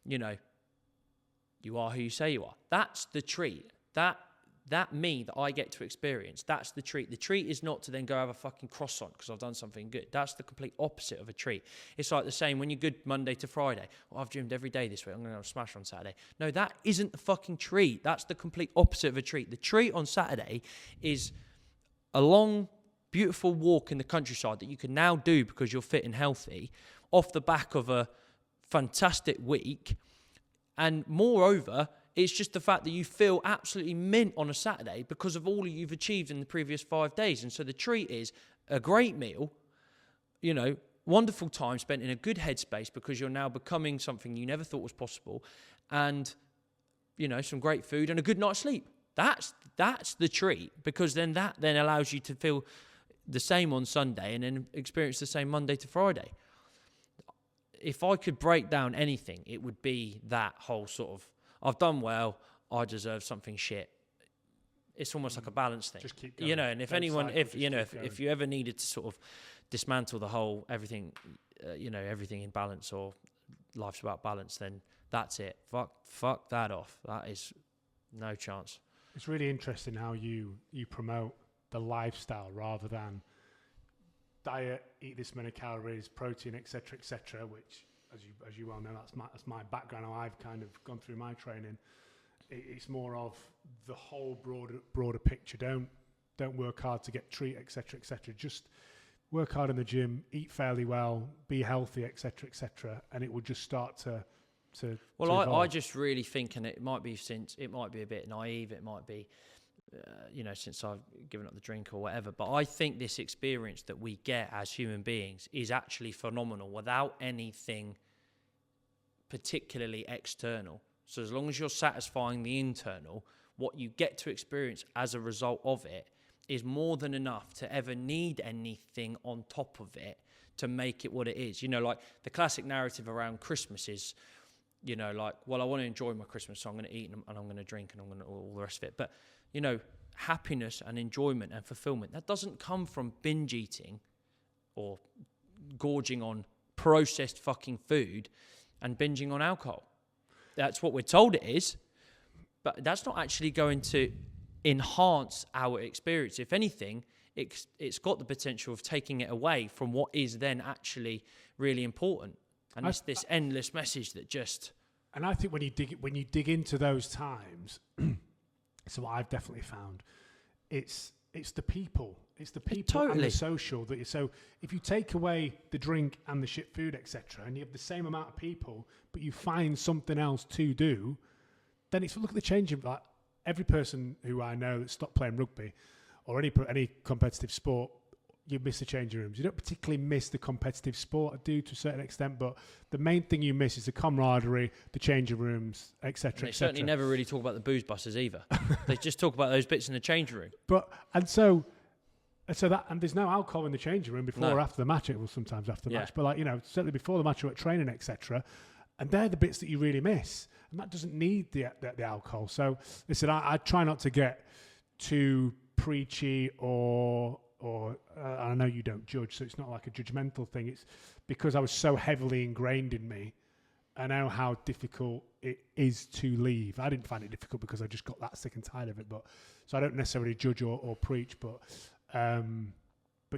you are who you say you are. That's the treat. That me that I get to experience, that's the treat. The treat is not to then go have a fucking croissant because I've done something good. That's the complete opposite of a treat. It's like the same when you're good Monday to Friday. Well, I've gymmed every day this week. I'm going to have a smash on Saturday. No, that isn't the fucking treat. That's the complete opposite of a treat. The treat on Saturday is a long, beautiful walk in the countryside that you can now do because you're fit and healthy off the back of a fantastic week. And moreover, it's just the fact that you feel absolutely mint on a Saturday because of all you've achieved in the previous 5 days. And so the treat is a great meal, wonderful time spent in a good headspace because you're now becoming something you never thought was possible, and, some great food and a good night's sleep. That's the treat, because then that allows you to feel the same on Sunday and then experience the same Monday to Friday. If I could break down anything, it would be that whole sort of, I've done well, I deserve something shit it's almost like a balance thing. Just keep going. You know, and if Don't anyone, cycle, if you ever needed to sort of dismantle the whole everything, everything in balance, or life's about balance, then that's it. Fuck that off. That is no chance. It's really interesting how you promote the lifestyle rather than diet, eat this many calories, protein, etc., which, as you well know, that's my background. How I've kind of gone through my training. It's more of the whole broader picture. Don't work hard to get treat, etc., Just work hard in the gym, eat fairly well, be healthy, etc., and it will just start to. Well, I just really think, and it might be a bit naive, it might be, since I've given up the drink or whatever, but I think this experience that we get as human beings is actually phenomenal without anything particularly external. So as long as you're satisfying the internal, what you get to experience as a result of it is more than enough to ever need anything on top of it to make it what it is. Like the classic narrative around Christmas is, well, I want to enjoy my Christmas, so I'm going to eat and I'm going to drink and I'm going to all the rest of it. But, happiness and enjoyment and fulfillment, that doesn't come from binge eating or gorging on processed fucking food and binging on alcohol. That's what we're told it is, but that's not actually going to enhance our experience. If anything, it's got the potential of taking it away from what is then actually really important. And it's this endless message that just... And I think when you dig into those times, so what I've definitely found, it's the people. It's the people and the social. So if you take away the drink and the shit food, etc., and you have the same amount of people, but you find something else to do, then it's look at the change of that. Every person who I know that stopped playing rugby or any competitive sport, you miss the changing rooms. You don't particularly miss the competitive sport. I do to a certain extent, but the main thing you miss is the camaraderie, the changing rooms, etc. They certainly never really talk about the booze buses either. They just talk about those bits in the changing room. And there's no alcohol in the changing room before or after the match. It will sometimes after the match, but certainly before the match or at training, etc. And they're the bits that you really miss, and that doesn't need the alcohol. So listen, I try not to get too preachy or I know you don't judge, so it's not like a judgmental thing. It's because I was so heavily ingrained in me. I know how difficult it is to leave. I didn't find it difficult because I just got that sick and tired of it. So I don't necessarily judge or preach, but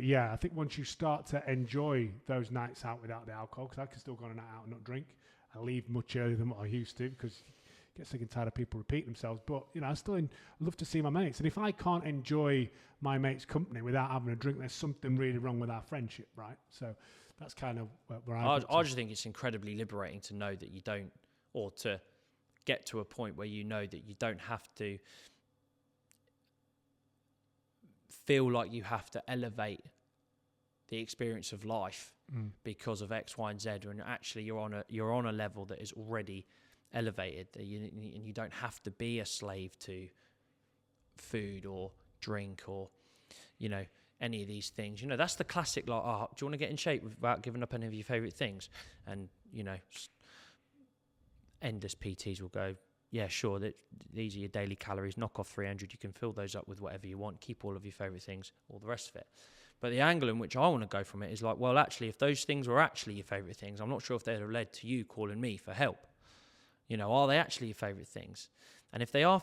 yeah, I think once you start to enjoy those nights out without the alcohol, because I can still go on a night out and not drink. I leave much earlier than what I used to because I get sick and tired of people repeating themselves. But, I still love to see my mates. And if I can't enjoy my mates' company without having a drink, there's something really wrong with our friendship, right? So that's kind of where I just think it's incredibly liberating to know that you don't, or to get to a point where you know that you don't have to feel like you have to elevate the experience of life because of X, Y, and Z, and actually you're on a level that is already elevated, and you don't have to be a slave to food or drink or any of these things. That's the classic, like, do you want to get in shape without giving up any of your favorite things? And endless PTs will go, yeah, sure, these are your daily calories, knock off 300, you can fill those up with whatever you want, keep all of your favorite things, all the rest of it. But the angle in which I want to go from it is like, well, actually, if those things were actually your favorite things, I'm not sure if they'd have led to you calling me for help. Are they actually your favorite things? And if they are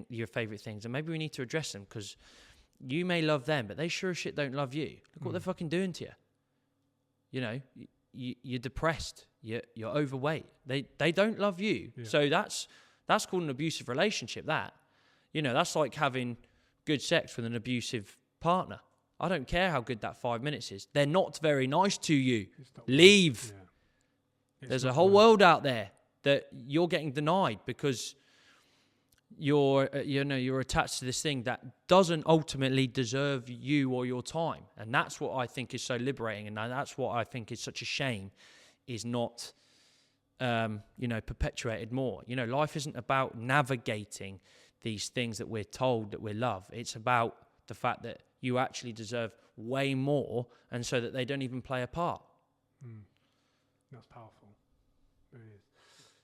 your favorite things, then maybe we need to address them, because you may love them, but they sure as shit don't love you. Look what they're fucking doing to you. You're depressed. You're overweight. They don't love you. Yeah. So that's called an abusive relationship. That's like having good sex with an abusive partner. I don't care how good that 5 minutes is. They're not very nice to you. Leave. Yeah. There's a whole world out there that you're getting denied because you're attached to this thing that doesn't ultimately deserve you or your time. And that's what I think is so liberating, and that's what I think is such a shame is not perpetuated more. Life isn't about navigating these things that we're told that we love. It's about the fact that you actually deserve way more, and so that they don't even play a part. That's powerful. It is.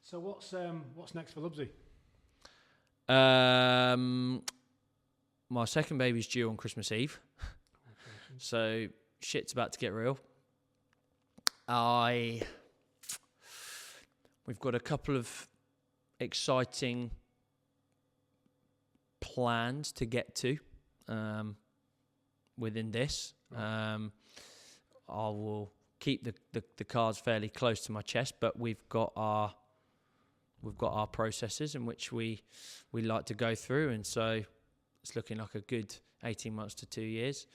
So what's next for Lubbsy? my second baby's due on Christmas Eve. So shit's about to get real. We've got a couple of exciting plans to get to within this. I will keep the cards fairly close to my chest, but we've got our processes in which we like to go through, and so it's looking like a good 18 months to 2 years.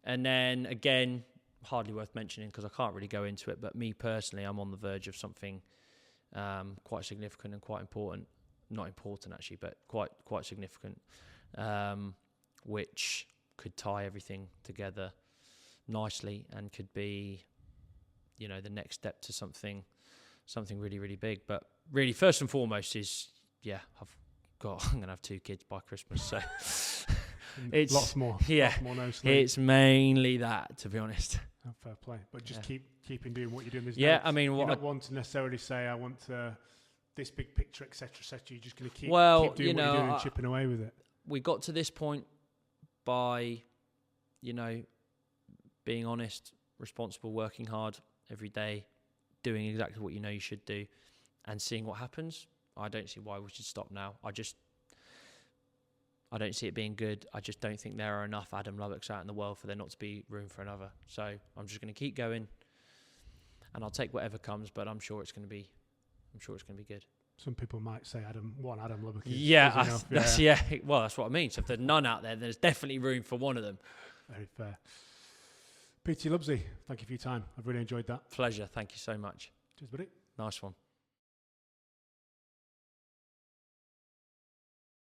And then again, hardly worth mentioning because I can't really go into it, but me personally, I'm on the verge of something quite significant and quite important. Not important actually, but quite significant, which could tie everything together nicely and could be, the next step to something really, really big. But really, first and foremost is, I'm going to have 2 kids by Christmas, so it's lots more. Yeah, lots more no sleep. It's mainly that, to be honest. Oh, fair play, but just keeping doing what you're doing. There's I mean, you're not one to necessarily say I want this big picture, etc., etc. You're just going to keep doing what you're doing and chipping away with it. We got to this point by, being honest, responsible, working hard every day, doing exactly what you should do, and seeing what happens. I don't see why we should stop now. I don't see it being good. I just don't think there are enough Adam Lubbocks out in the world for there not to be room for another. So I'm just going to keep going, and I'll take whatever comes. But I'm sure it's going to be good. Some people might say Adam Lubbock. Well, that's what I mean. So if there's none out there, there's definitely room for one of them. Very fair. Peter Lubbsy, thank you for your time. I've really enjoyed that. Pleasure. Thank you so much. Cheers, buddy. Nice one.